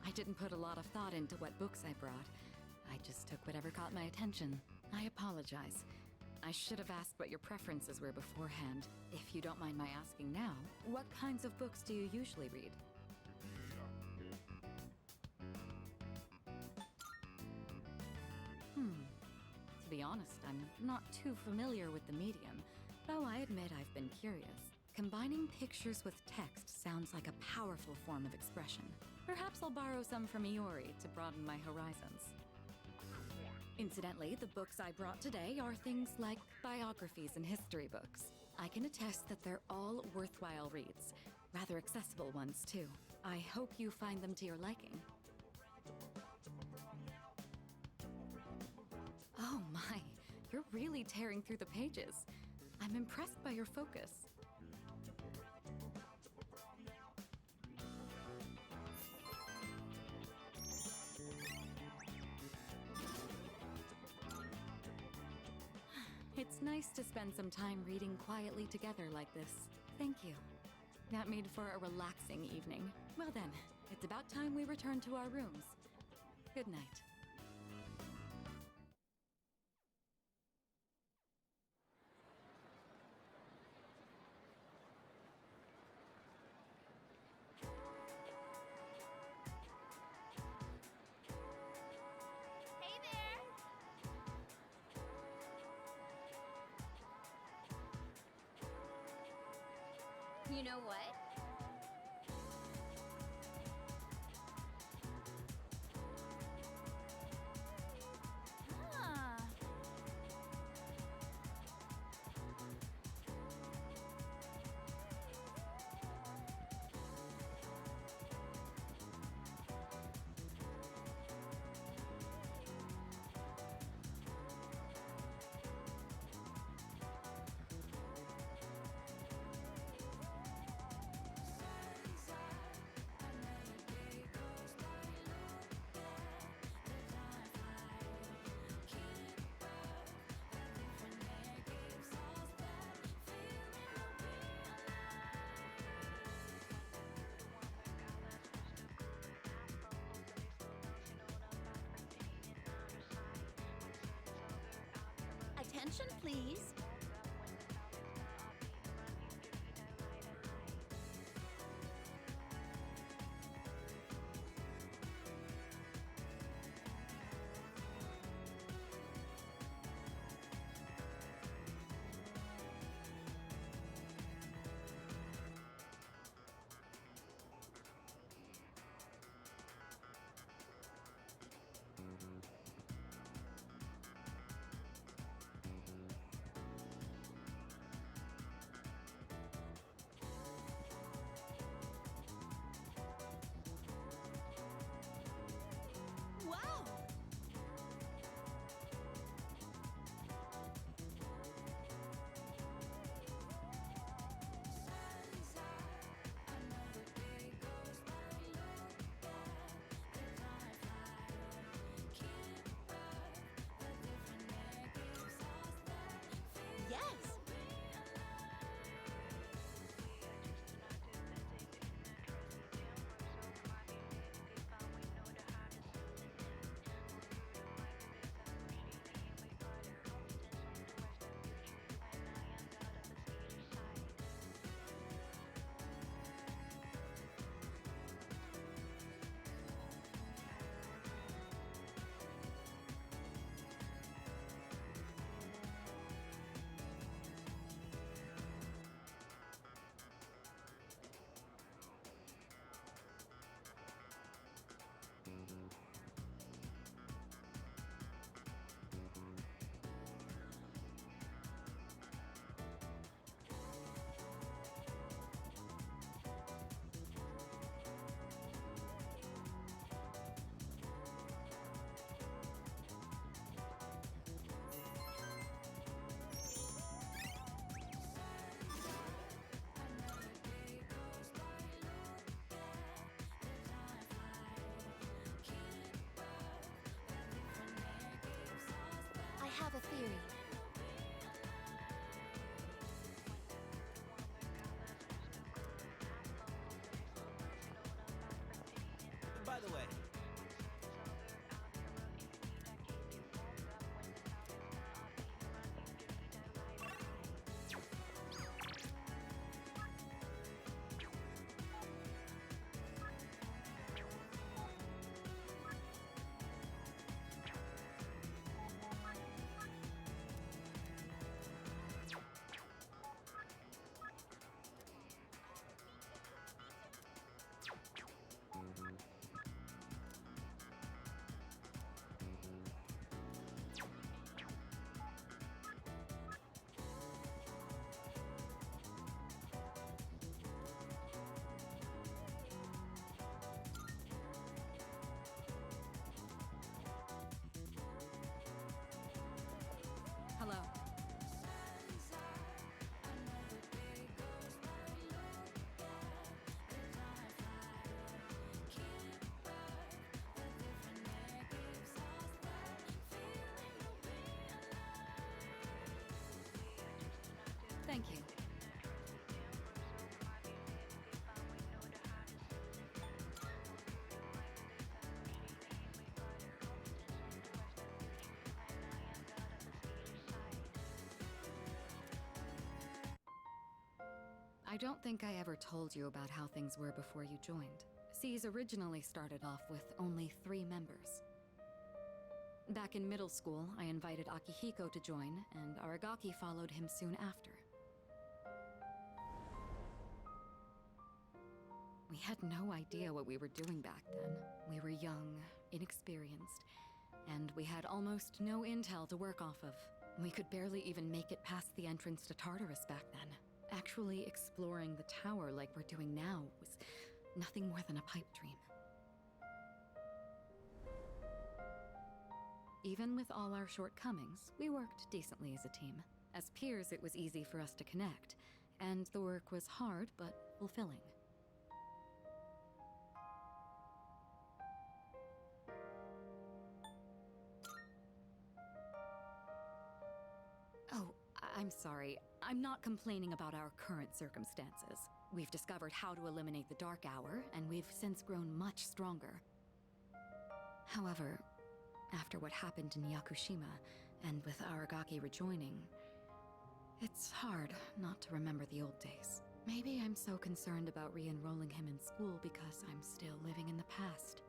I didn't put a lot of thought into what books I brought. I just took whatever caught my attention. I apologize. I should have asked what your preferences were beforehand. If you don't mind my asking now, what kinds of books do you usually read? To be honest, I'm not too familiar with the medium, though I admit I've been curious. Combining pictures with text sounds like a powerful form of expression. Perhaps I'll borrow some from Ohtori to broaden my horizons. Incidentally, the books I brought today are things like biographies and history books. I can attest that they're all worthwhile reads. Rather accessible ones, too. I hope you find them to your liking. Oh my, you're really tearing through the pages. I'm impressed by your focus. It's nice to spend some time reading quietly together like this. Thank you. That made for a relaxing evening. Well then, it's about time we return to our rooms. Good night. Hey there! You know what? Ah. Attention, please. have a theory. By the way, Hello. Thank you. I don't think I ever told you about how things were before you joined. C's originally started off with only 3 members. Back in middle school, I invited Akihiko to join, and Aragaki followed him soon after. We had no idea what we were doing back then. We were young, inexperienced, and we had almost no intel to work off of. We could barely even make it past the entrance to Tartarus back then. Actually exploring the tower like we're doing now was nothing more than a pipe dream. Even with all our shortcomings, we worked decently as a team. As peers, it was easy for us to connect, and the work was hard but fulfilling. Oh, I'm sorry. I'm not complaining about our current circumstances. We've discovered how to eliminate the Dark Hour, and we've since grown much stronger. However, after what happened in Yakushima, and with Aragaki rejoining, it's hard not to remember the old days. Maybe I'm so concerned about re-enrolling him in school because I'm still living in the past.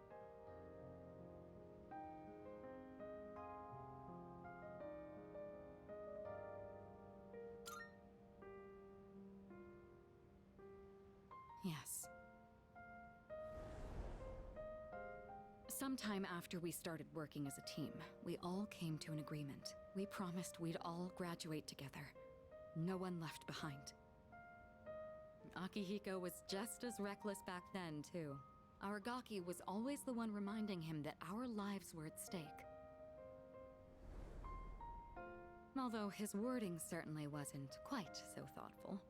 Yes. Sometime after we started working as a team, we all came to an agreement. We promised we'd all graduate together. No one left behind. Akihiko was just as reckless back then, too. Aragaki was always the one reminding him that our lives were at stake. Although his wording certainly wasn't quite so thoughtful.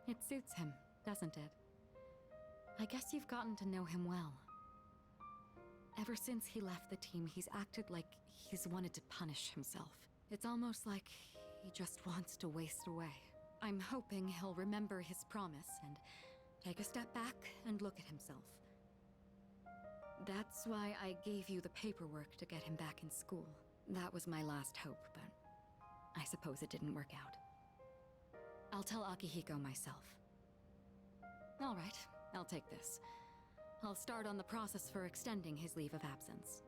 It suits him, doesn't it? I guess you've gotten to know him well. Ever since he left the team, he's acted like he's wanted to punish himself. It's almost like he just wants to waste away. I'm hoping he'll remember his promise and take a step back and look at himself. That's why I gave you the paperwork to get him back in school. That was my last hope, but I suppose it didn't work out. I'll tell Akihiko myself. All right, I'll take this. I'll start on the process for extending his leave of absence.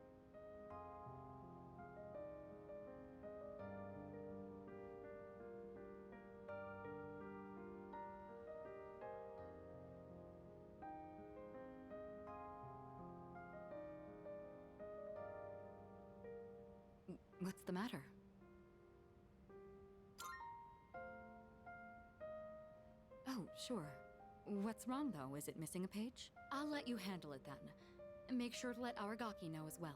What's the matter? Oh, sure. What's wrong, though? Is it missing a page? I'll let you handle it then. Make sure to let Aragaki know as well.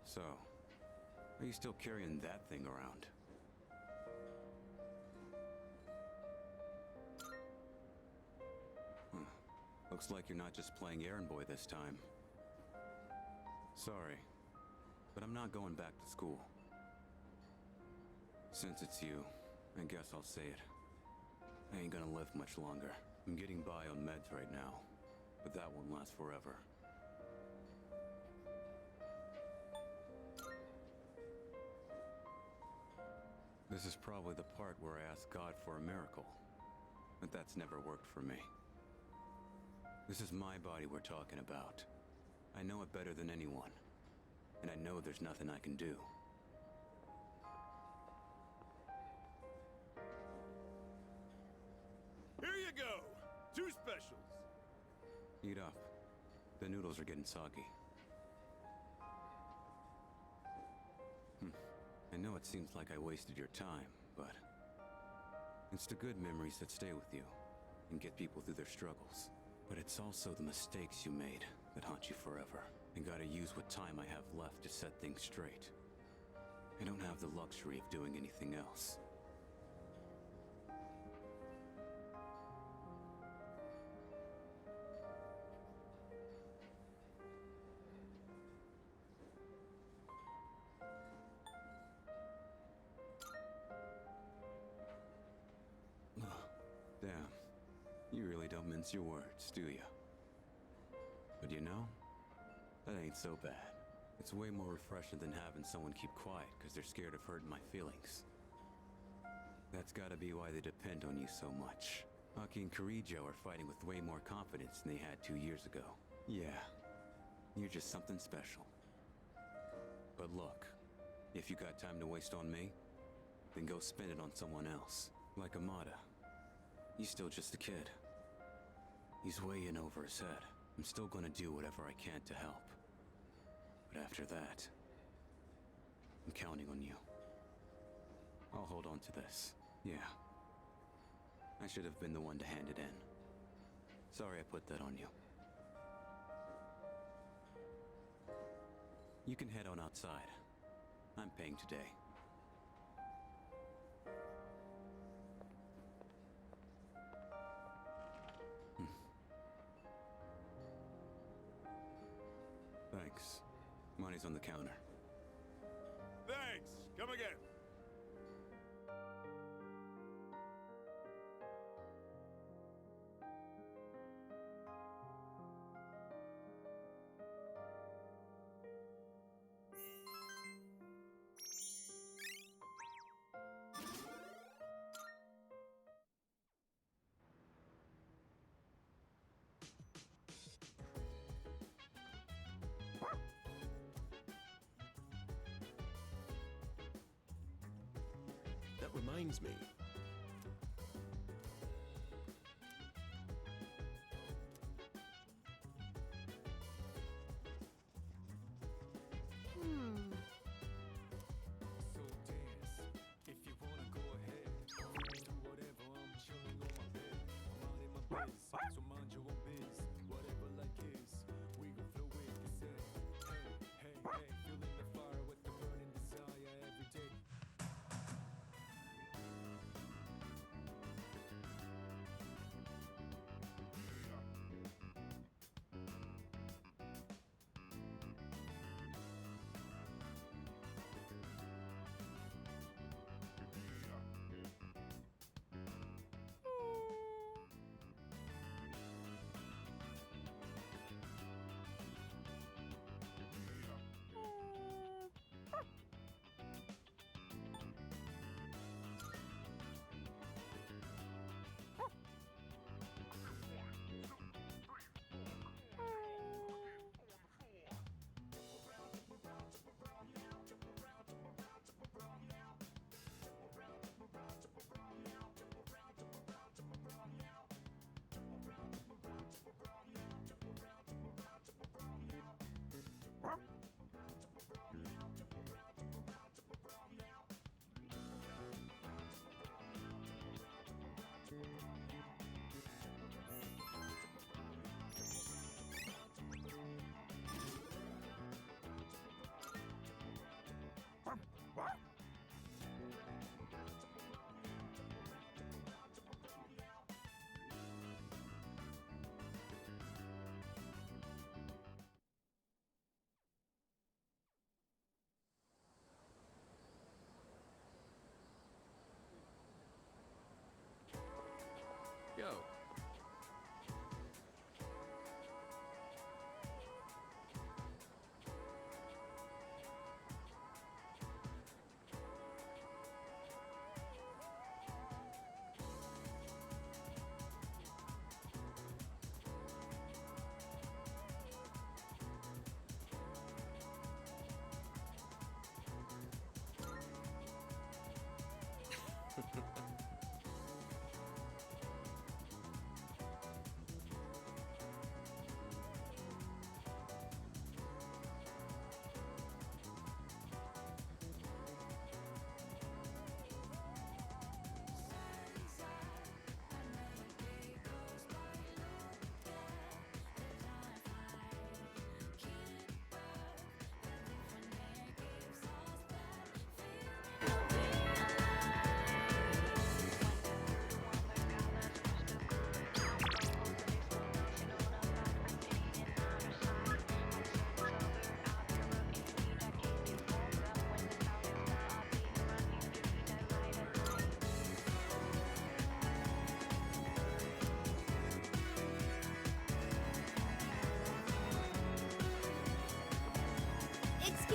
So, are you still carrying that thing around? Looks like you're not just playing errand boy this time. Sorry, but I'm not going back to school. Since it's you, I guess I'll say it. I ain't gonna live much longer. I'm getting by on meds right now, but that won't last forever. This is probably the part where I ask God for a miracle, but that's never worked for me. This is my body we're talking about. I know it better than anyone, and I know there's nothing I can do. Here you go! 2 specials! Eat up. The noodles are getting soggy. I know it seems like I wasted your time, but it's the good memories that stay with you and get people through their struggles. But it's also the mistakes you made that haunt you forever. And gotta use what time I have left to set things straight. I don't have the luxury of doing anything else. Damn. You really don't mince your words, do you? But you know, that ain't so bad. It's way more refreshing than having someone keep quiet because they're scared of hurting my feelings. That's gotta be why they depend on you so much. Aki and Kirijo are fighting with way more confidence than they had 2 years ago. Yeah, you're just something special. But look, if you got time to waste on me, then go spend it on someone else. Like Amada. He's still just a kid. He's way in over his head. I'm still gonna do whatever I can to help. But after that, I'm counting on you. I'll hold on to this. Yeah. I should have been the one to hand it in. Sorry I put that on you. You can head on outside. I'm paying today. Thanks. Money's on the counter. Thanks! Come again! That reminds me. So dance, if you wanna go ahead. Do whatever, I'm chilling on my bed. I'm out in my biz, so mind your own biz. Whatever like is, we gon' flow with the set. Hey, hey, hey, feeling the fire with the burning desire every day.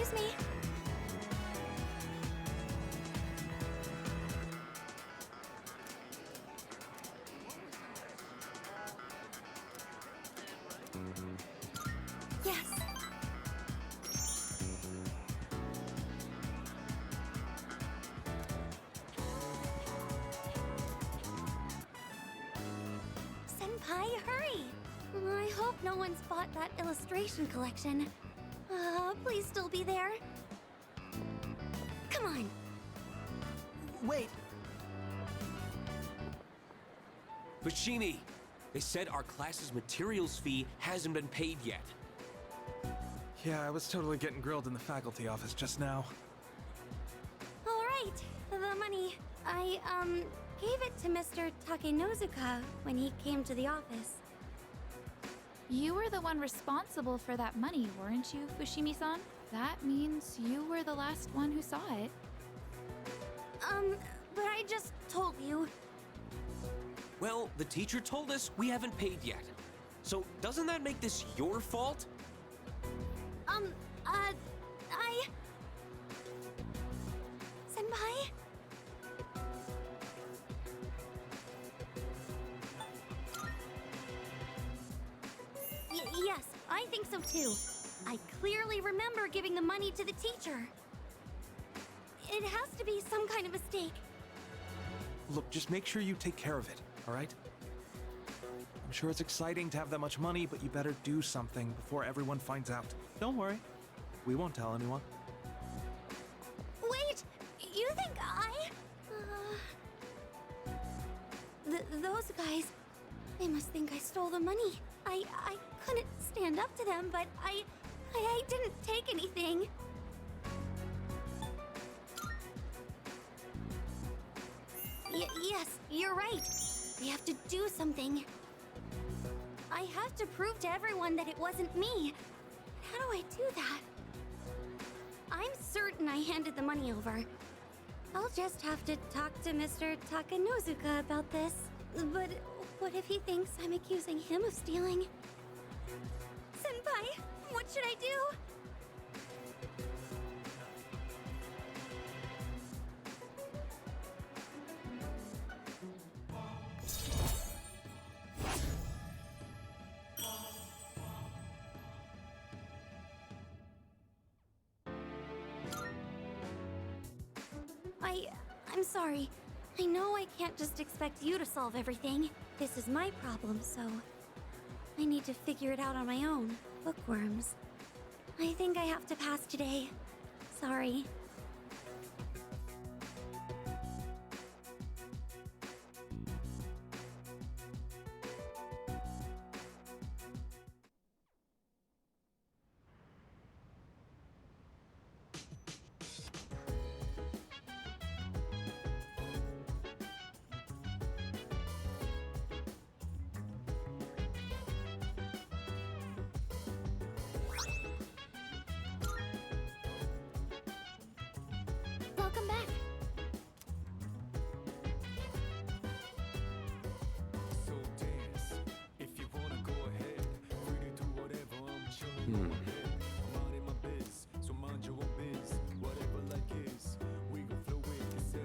Excuse me. Yes. Senpai, hurry! I hope no one's bought that illustration collection. Please still be there. Come on. Wait. Bashini, they said our class's materials fee hasn't been paid yet. Yeah, I was totally getting grilled in the faculty office just now. All right, the money. I, gave it to Mr. Takenozuka when he came to the office. You were the one responsible for that money, weren't you, Fushimi-san? That means you were the last one who saw it. But I just told you. Well, the teacher told us we haven't paid yet. So doesn't that make this your fault? Senpai? Yes, I think so too. I clearly remember giving the money to the teacher. It has to be some kind of mistake. Look, just make sure you take care of it, all right? I'm sure it's exciting to have that much money, but you better do something before everyone finds out. Don't worry. We won't tell anyone. Wait! You think those guys... They must think I stole the money. I couldn't stand up to them, but I didn't take anything. Yes, you're right. We have to do something. I have to prove to everyone that it wasn't me. How do I do that? I'm certain I handed the money over. I'll just have to talk to Mr. Takenozuka about this. But what if he thinks I'm accusing him of stealing? Senpai, what should I do? I'm sorry. I know I can't just expect you to solve everything. This is my problem, so I need to figure it out on my own. Bookworms. I think I have to pass today. Sorry. Welcome back. So dance. If you wanna go ahead, free to do whatever. I'm chilling on my bed. I'm out in my biz, so mind your own biz. Whatever like is, we gon' flow with this.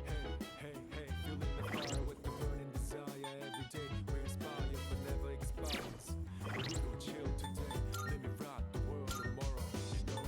Hey, hey, hey, feeling the fire with the burning desire every day. We inspire but never expires. We gon' chill today. Let me rock the world tomorrow. You know.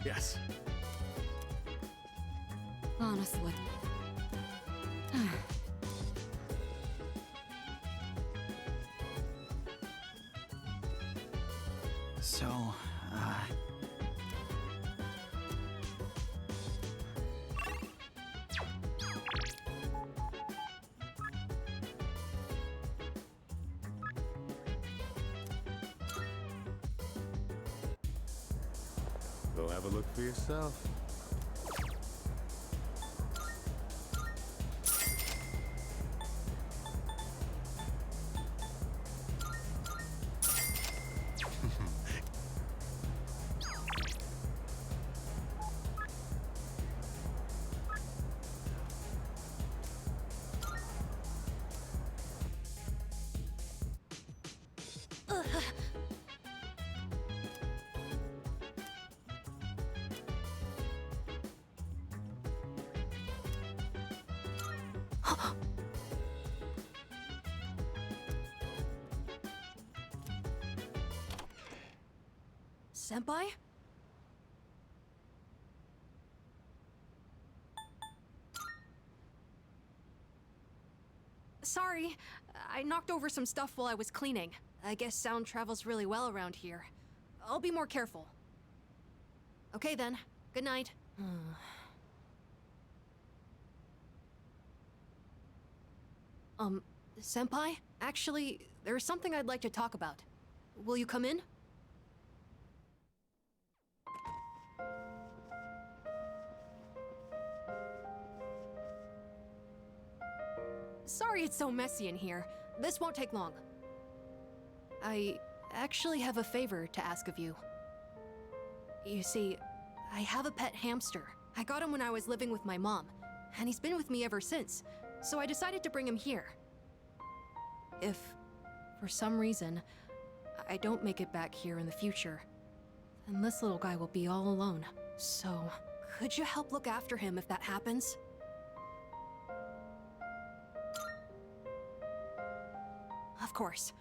Yes. Honestly. So, Go have a look for yourself. Senpai? Sorry, I knocked over some stuff while I was cleaning. I guess sound travels really well around here. I'll be more careful. Okay then, good night. Senpai? Actually, there's something I'd like to talk about. Will you come in? Sorry it's so messy in here. This won't take long. I actually have a favor to ask of you. You see, I have a pet hamster. I got him when I was living with my mom, and he's been with me ever since, so I decided to bring him here. If, for some reason, I don't make it back here in the future, then this little guy will be all alone. So, could you help look after him if that happens? Of course.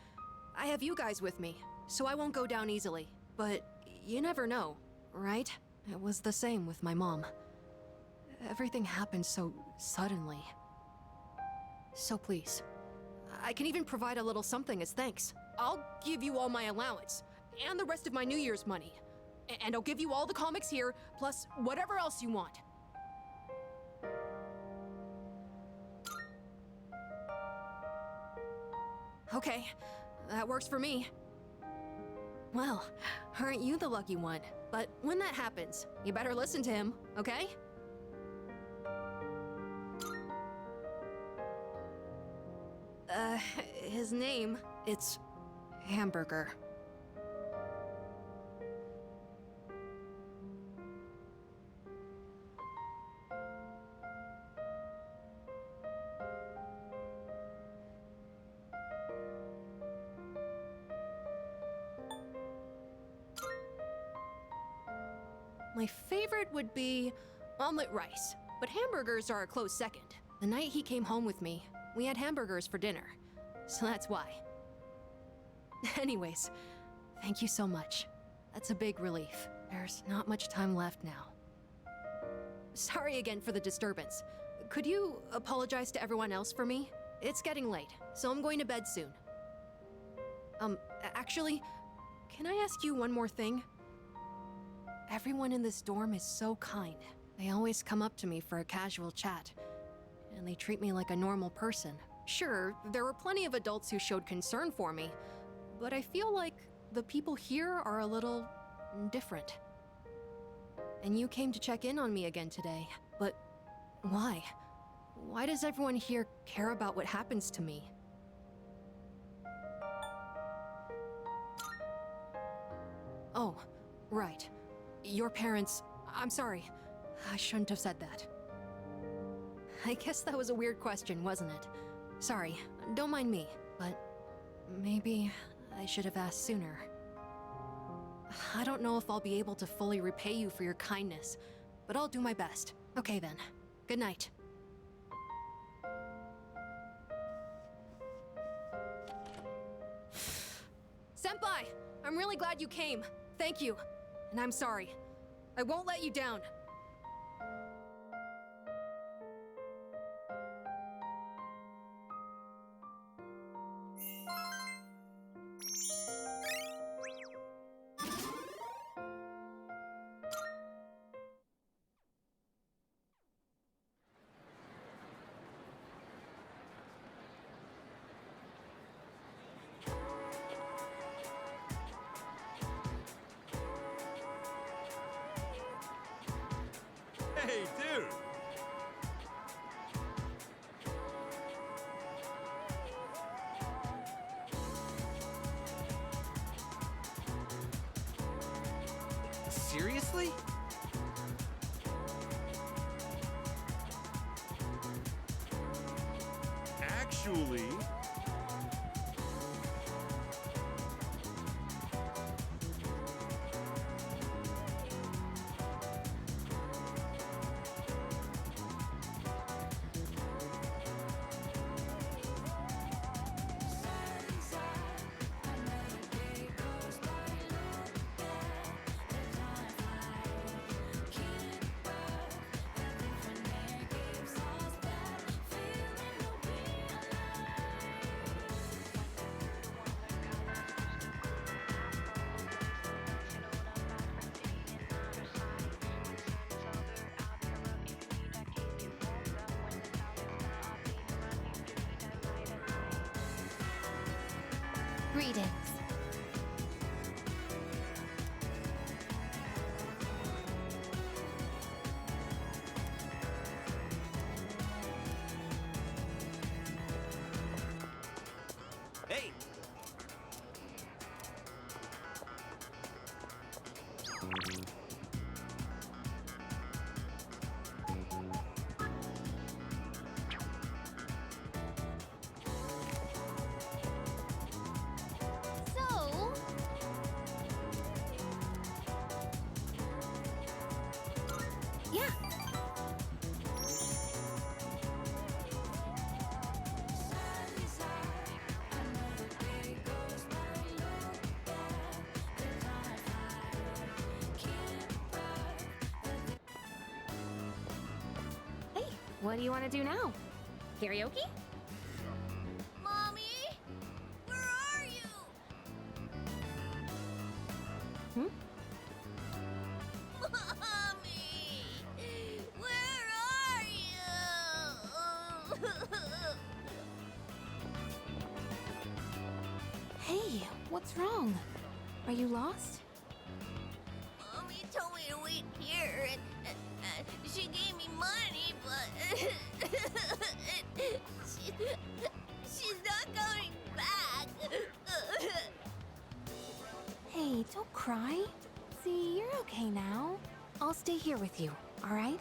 I have you guys with me, so I won't go down easily. But you never know, right? It was the same with my mom. Everything happened so suddenly. So please, I can even provide a little something as thanks. I'll give you all my allowance, and the rest of my New Year's money. And I'll give you all the comics here, plus whatever else you want. Okay, that works for me. Well, aren't you the lucky one? But when that happens, you better listen to him, okay? His name, it's Hamburger. My favorite would be omelet rice, but hamburgers are a close second. The night he came home with me, we had hamburgers for dinner, so that's why. Anyways, thank you so much. That's a big relief. There's not much time left now. Sorry again for the disturbance. Could you apologize to everyone else for me? It's getting late, so I'm going to bed soon. Actually, can I ask you one more thing? Everyone in this dorm is so kind. They always come up to me for a casual chat, and they treat me like a normal person. Sure, there were plenty of adults who showed concern for me, but I feel like the people here are a little different. And you came to check in on me again today, but why? Why does everyone here care about what happens to me? Oh, right. Your parents... I'm sorry. I shouldn't have said that. I guess that was a weird question, wasn't it? Sorry, don't mind me, but maybe I should have asked sooner. I don't know if I'll be able to fully repay you for your kindness, but I'll do my best. Okay then. Good night. Senpai! I'm really glad you came. Thank you. And I'm sorry. I won't let you down. Hey, dude! Seriously? Actually... Greetings. Hey! So, Yeah. Hey, what do you want to do now? Karaoke? Mommy, where are you? Hmm? Mommy, where are you? Hey, what's wrong? Are you lost? Mommy told me to wait here, and she gave me money, but she's not coming back. Hey, don't cry. See, you're okay now. I'll stay here with you, all right?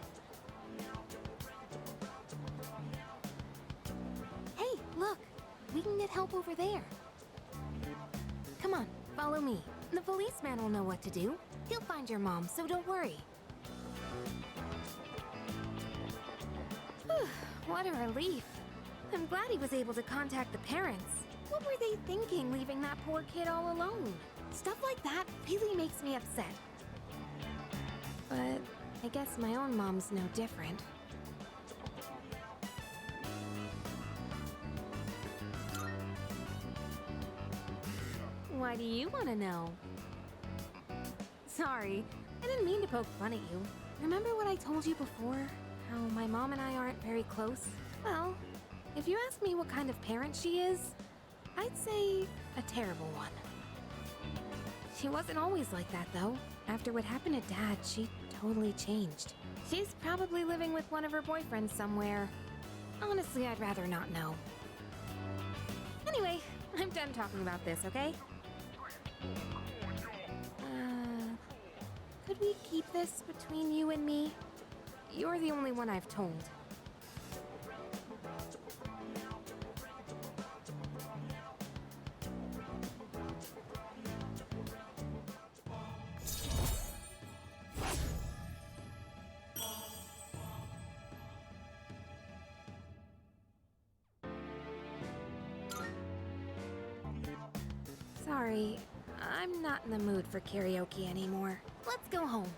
Hey, look. We can get help over there. Come on, follow me. The policeman will know what to do. He'll find your mom, so don't worry. Whew, what a relief. I'm glad he was able to contact the parents. What were they thinking, leaving that poor kid all alone? Stuff like that really makes me upset. But I guess my own mom's no different. Why do you want to know? Sorry, I didn't mean to poke fun at you. Remember what I told you before? How my mom and I aren't very close? Well, if you ask me what kind of parent she is, I'd say a terrible one. She wasn't always like that, though. After what happened to Dad, she totally changed. She's probably living with one of her boyfriends somewhere. Honestly, I'd rather not know. Anyway, I'm done talking about this, okay? Could we keep this between you and me? You're the only one I've told. Sorry, I'm not in the mood for karaoke anymore. Let's go home.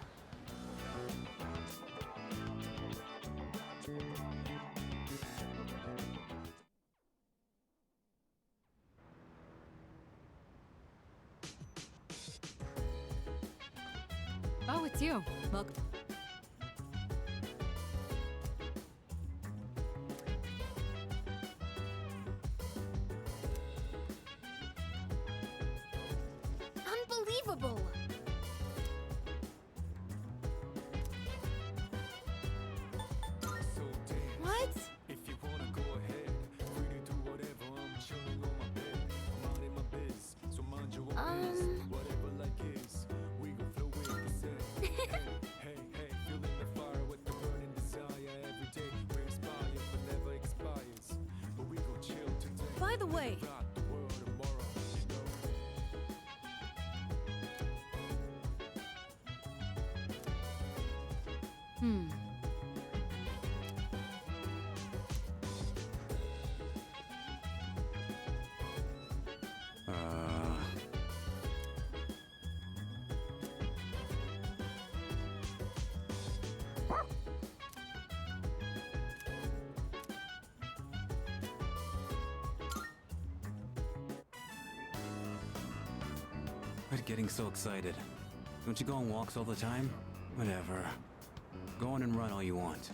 Oh, it's you. Welcome. Unbelievable! What? If you wanna go ahead, free to do whatever. I'm chilling on my bed. I'm out in my biz, so mind your own biz. Whatever like is, we gon' flow with the set. Hey, feeling the fire with the burning desire every day. We inspire, but never expires. But we gon' chill today. By the way, rock the world tomorrow. Quit getting so excited. Don't you go on walks all the time? Whatever. Go on and run all you want.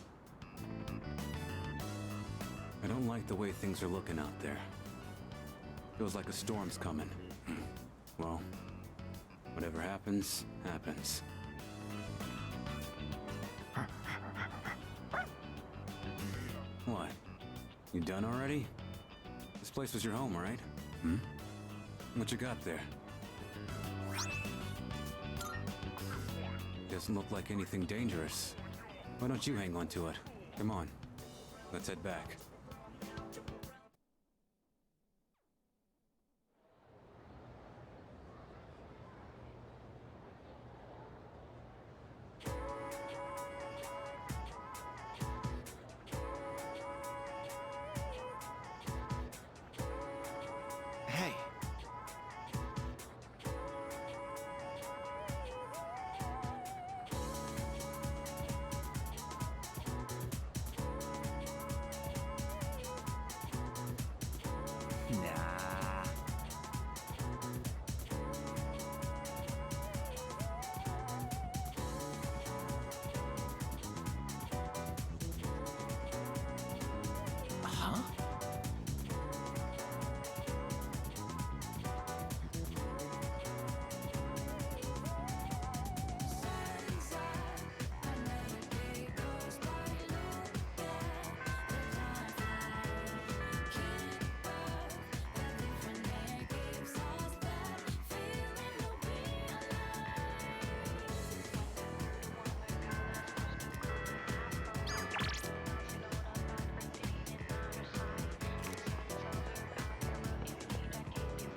I don't like the way things are looking out there. Feels like a storm's coming. Well, whatever happens, happens. What? You done already? This place was your home, right? What you got there? Doesn't look like anything dangerous. Why don't you hang on to it? Come on. Let's head back. Hey.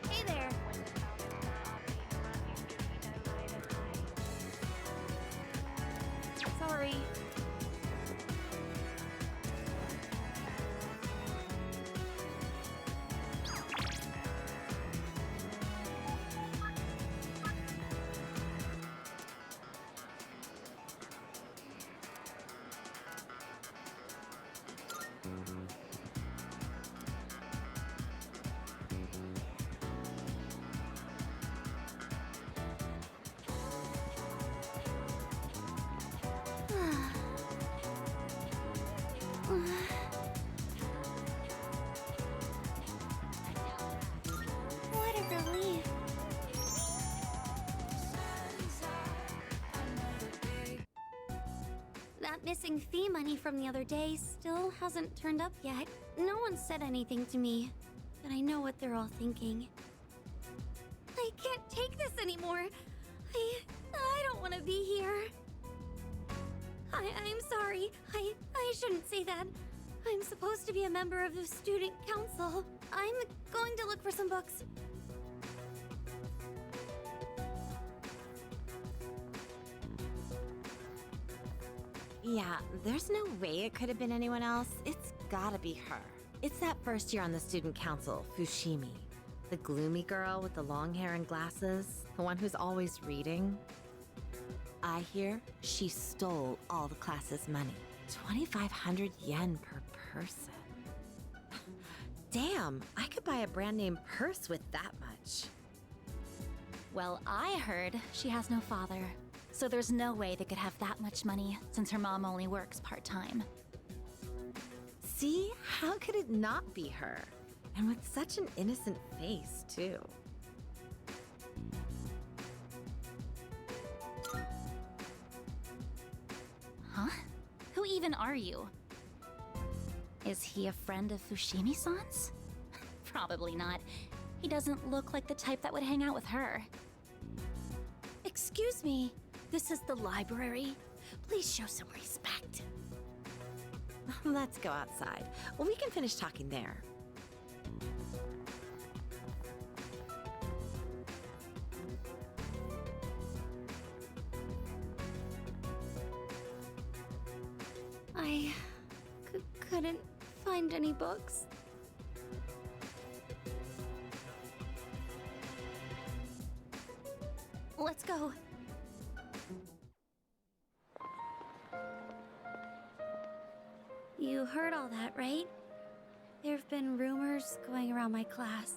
Hey there. Sorry. What a relief. That missing fee money from the other day still hasn't turned up yet. No one said anything to me, but I know what they're all thinking. I can't take this anymore. I don't want to be here. I'm sorry. I shouldn't say that. I'm supposed to be a member of the student council. I'm going to look for some books. Yeah, there's no way it could have been anyone else. It's gotta be her. It's that first year on the student council, Fushimi. The gloomy girl with the long hair and glasses. The one who's always reading. I hear she stole all the class's money. 2,500 yen per person. Damn, I could buy a brand name purse with that much. Well, I heard she has no father, So there's no way they could have that much money since her mom only works part-time. See? How could it not be her? And with such an innocent face, too. Huh? Who even are you? Is he a friend of Fushimi-san's? Probably not. He doesn't look like the type that would hang out with her. Excuse me, this is the library. Please show some respect. Let's go outside. Well, we can finish talking there. I couldn't find any books. Let's go. You heard all that, right? There have been rumors going around my class.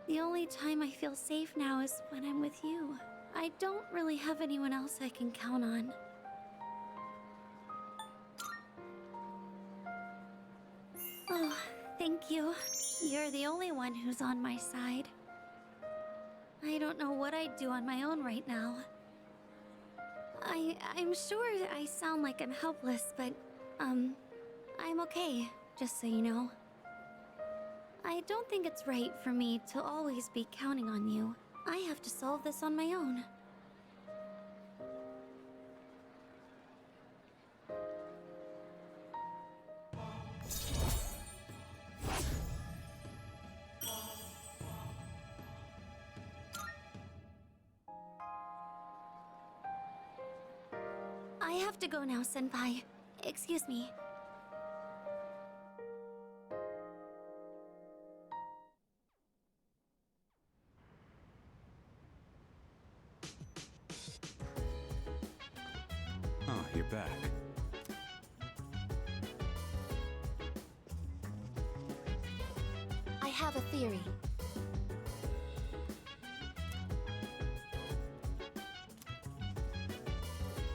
The only time I feel safe now is when I'm with you. I don't really have anyone else I can count on. Oh, thank you. You're the only one who's on my side. I don't know what I'd do on my own right now. I'm sure I sound like I'm helpless, but, I'm okay, just so you know. I don't think it's right for me to always be counting on you. I have to solve this on my own. I have to go now, Senpai. Excuse me. Oh, you're back. I have a theory.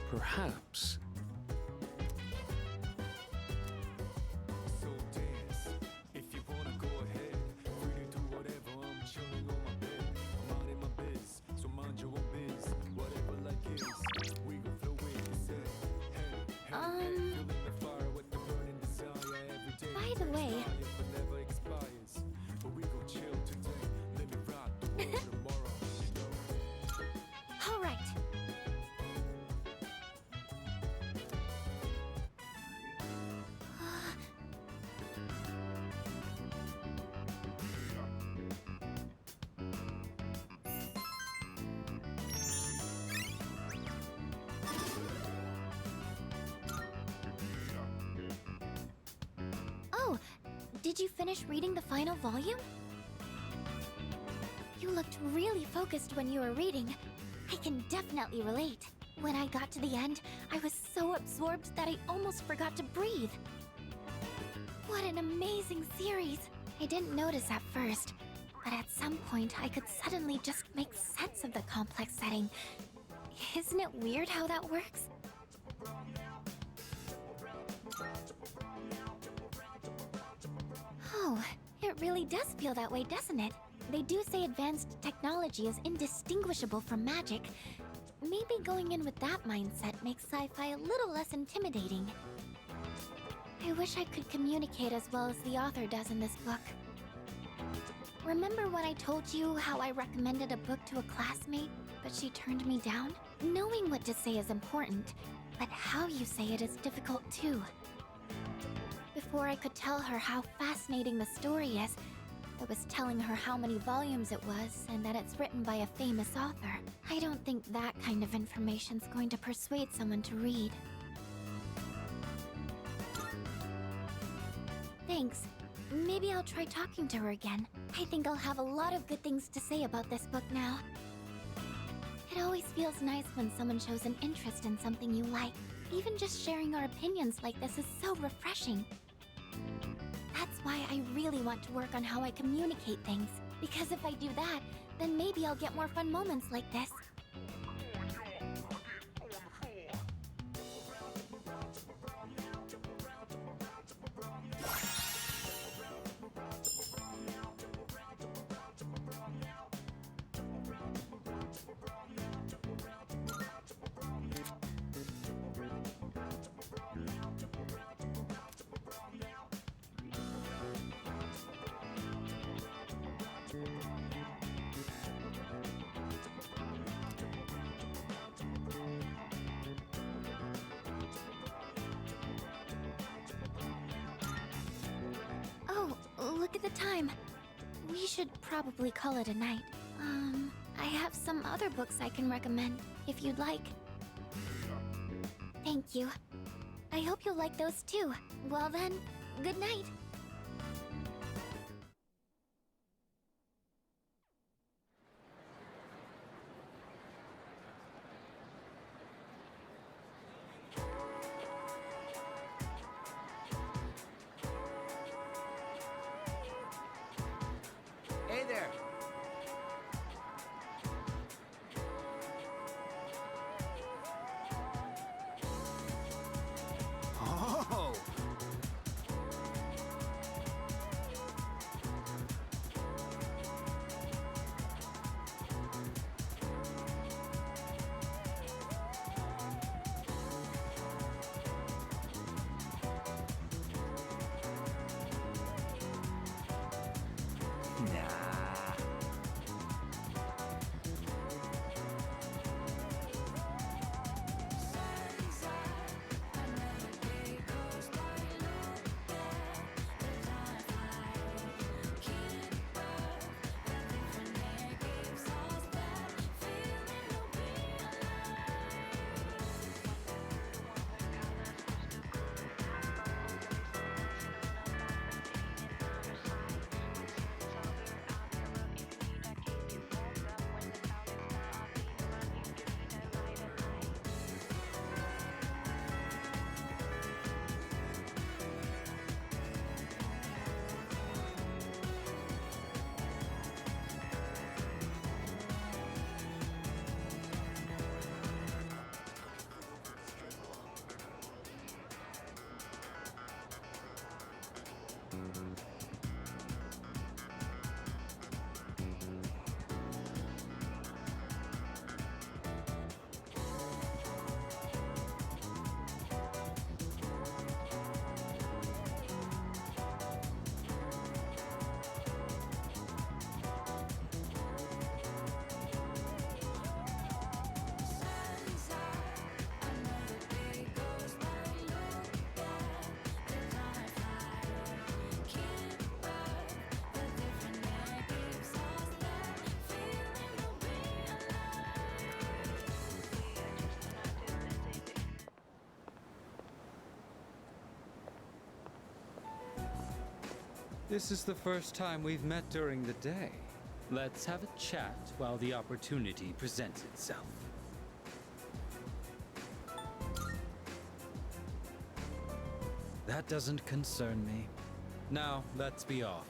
Perhaps. So dance. If you wanna go ahead, free to do whatever. I'm chilling on my bed. I'm out in my biz, so mind your own biz. Whatever like is, we gon' flow with this head. Hey, feeling the fire with the burning desire every day. By the way, Fire never expires. But we gon' chill today. Let me rock the world tomorrow. You know? all right. Oh, did you finish reading the final volume? You looked really focused when you were reading. I can definitely relate. When I got to the end, I was so absorbed that I almost forgot to breathe. What an amazing series! I didn't notice at first, but at some point I could suddenly just make sense of the complex setting. Isn't it weird how that works? Oh, it really does feel that way, doesn't it? They do say advanced technology is indistinguishable from magic. Maybe going in with that mindset makes sci-fi a little less intimidating. I wish I could communicate as well as the author does in this book. Remember when I told you how I recommended a book to a classmate, but she turned me down? Knowing what to say is important, but how you say it is difficult too. Before I could tell her how fascinating the story is, I was telling her how many volumes it was and that it's written by a famous author. I don't think that kind of information's going to persuade someone to read. Thanks. Maybe I'll try talking to her again. I think I'll have a lot of good things to say about this book now. It always feels nice when someone shows an interest in something you like. Even just sharing our opinions like this is so refreshing. That's why I really want to work on how I communicate things. Because if I do that, then maybe I'll get more fun moments like this. the time. We should probably call it a night. I have some other books I can recommend, if you'd like. Thank you. I hope you'll like those too. Well then, good night. Hey there. Oh. This is the first time we've met during the day. Let's have a chat while the opportunity presents itself. That doesn't concern me. Now, let's be off.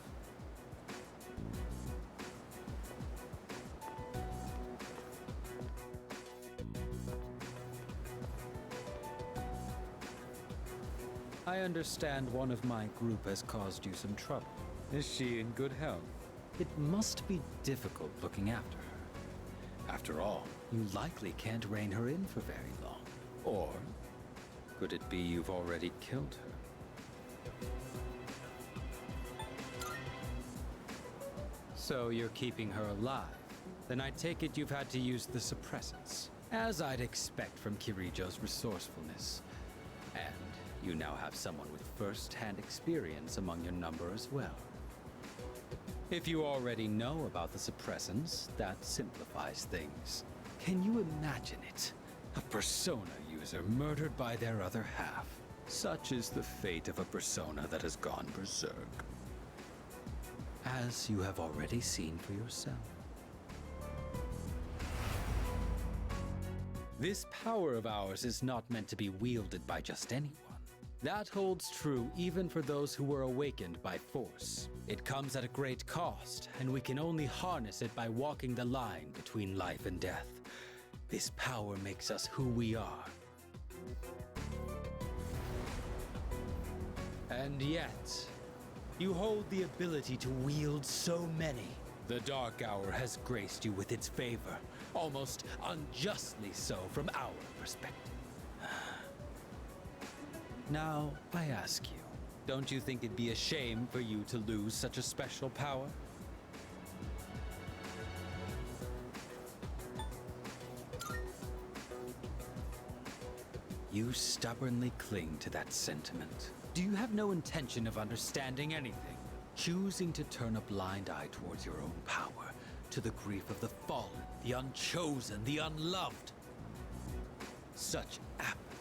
I understand one of my group has caused you some trouble. Is she in good health? It must be difficult looking after her. After all, you likely can't rein her in for very long. Or could it be you've already killed her? So you're keeping her alive. Then I take it you've had to use the suppressants. As I'd expect from Kirijo's resourcefulness. And you now have someone with first-hand experience among your number as well. If you already know about the suppressants, that simplifies things. Can you imagine it? A persona user murdered by their other half. Such is the fate of a persona that has gone berserk. As you have already seen for yourself. This power of ours is not meant to be wielded by just anyone. That holds true even for those who were awakened by force. It comes at a great cost, and we can only harness it by walking the line between life and death. This power makes us who we are. And yet, you hold the ability to wield so many. The Dark Hour has graced you with its favor, almost unjustly so from our perspective. Now, I ask you, don't you think it'd be a shame for you to lose such a special power? You stubbornly cling to that sentiment. Do you have no intention of understanding anything? choosing to turn a blind eye towards your own power, to the grief of the fallen, the unchosen, the unloved. Such apathy,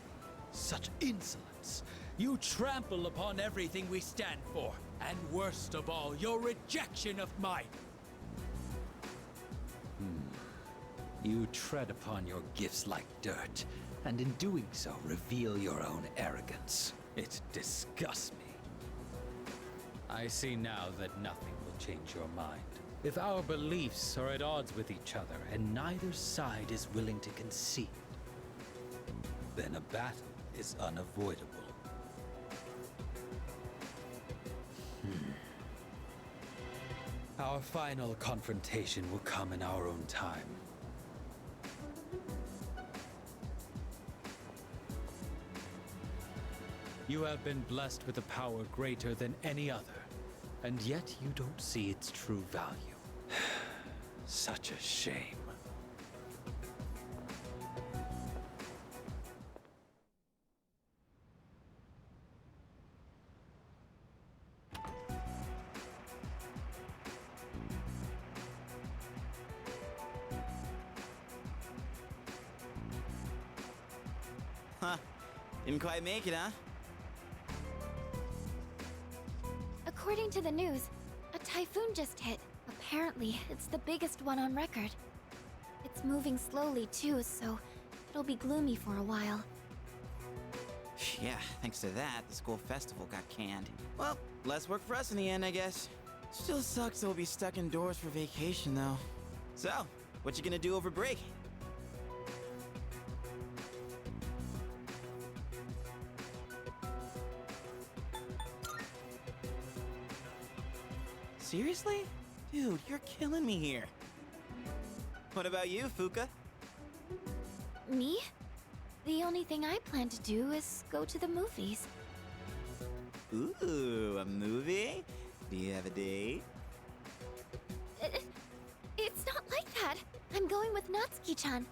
such insolence. You trample upon everything we stand for, and worst of all, your rejection of mine. You tread upon your gifts like dirt, and in doing so, reveal your own arrogance. It disgusts me. I see now that nothing will change your mind. If our beliefs are at odds with each other, and neither side is willing to concede, then a battle is unavoidable. Our final confrontation will come in our own time. You have been blessed with a power greater than any other, and yet you don't see its true value. Such a shame. Huh. Didn't quite make it, huh? According to the news, a typhoon just hit. Apparently, it's the biggest one on record. It's moving slowly too, so it'll be gloomy for a while. Yeah, thanks to that, the school festival got canned. Well, less work for us in the end, I guess. Still sucks that we'll be stuck indoors for vacation, though. So, what you gonna do over break? Seriously? Dude, you're killing me here. What about you, Fuka? Me? The only thing I plan to do is go to the movies. Ooh, a movie? Do you have a date? It's not like that. I'm going with Natsuki-chan.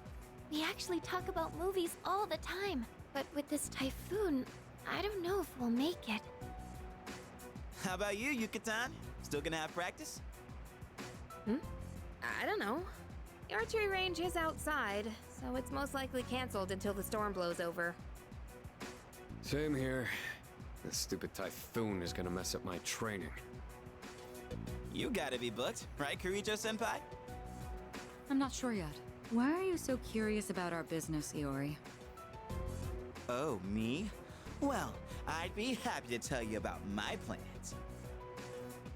We actually talk about movies all the time. But with this typhoon, I don't know if we'll make it. How about you, Yuka-tan? Still gonna have practice? I don't know. The archery range is outside, so it's most likely canceled until the storm blows over. Same here. This stupid typhoon is gonna mess up my training. You gotta be booked, right, Kirijo-senpai? I'm not sure yet. Why are you so curious about our business, Iori? Oh, me? Well, I'd be happy to tell you about my plans.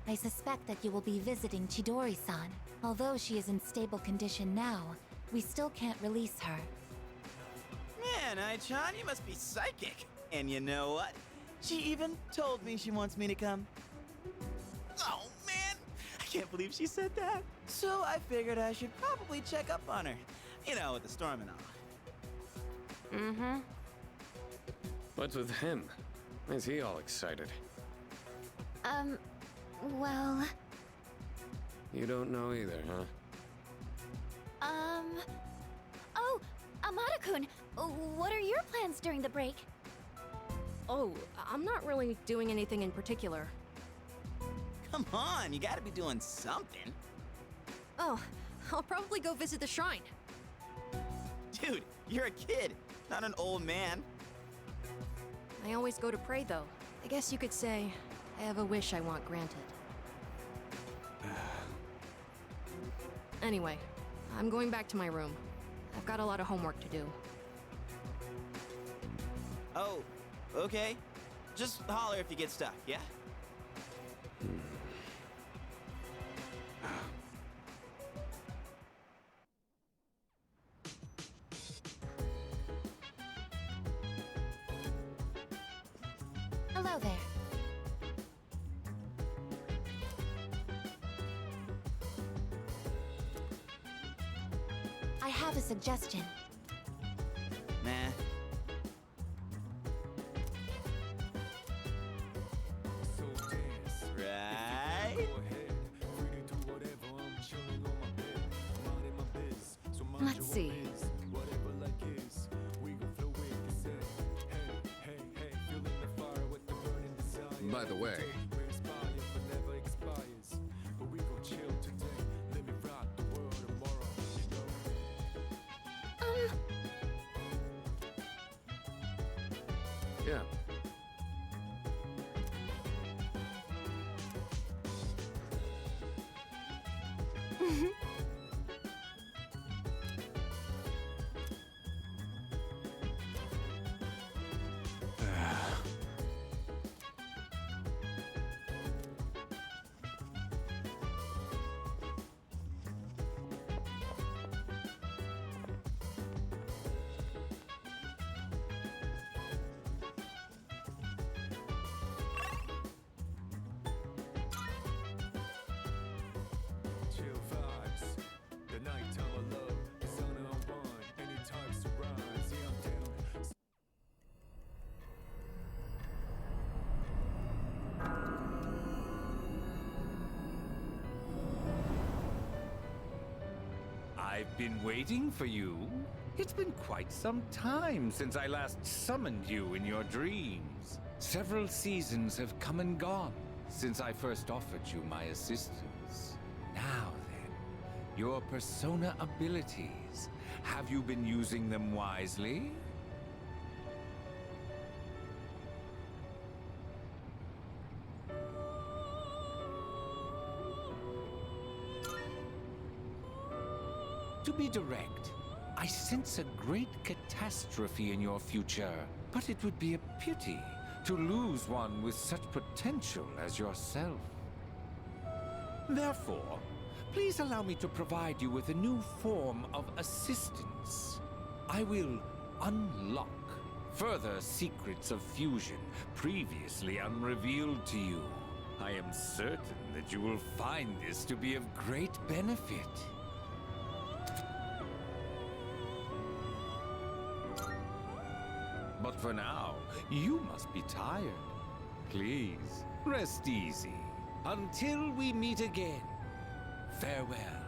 I suspect that you will be visiting Chidori-san. Although she is in stable condition now, we still can't release her. Man, Ai-chan, you must be psychic. And you know what? She even told me she wants me to come. Oh, man! I can't believe she said that. So I figured I should probably check up on her. You know, with the storm and all. Mm-hmm. What's with him? Why is he all excited? Well... You don't know either, huh? Oh, Amada-kun, what are your plans during the break? Oh, I'm not really doing anything in particular. Come on, you gotta be doing something. Oh, I'll probably go visit the shrine. Dude, you're a kid, not an old man. I always go to pray, though. I guess you could say I have a wish I want granted. Anyway, I'm going back to my room. I've got a lot of homework to do. Oh, okay. Just holler if you get stuck, yeah? Hello there. I have a suggestion. Nah. Right? Let's see. By the way, Yeah. Chill vibes. The nighttime of love, the sun on one, any types of rise. Yeah, I'm down. I've been waiting for you. It's been quite some time since I last summoned you in your dreams. Several seasons have come and gone since I first offered you my assistance. Now then, your persona abilities. Have you been using them wisely? To be direct, I sense a great catastrophe in your future, but it would be a pity to lose one with such potential as yourself. Therefore, please allow me to provide you with a new form of assistance. I will unlock further secrets of fusion previously unrevealed to you. I am certain that you will find this to be of great benefit. But for now, you must be tired. Please, rest easy. Until we meet again, farewell.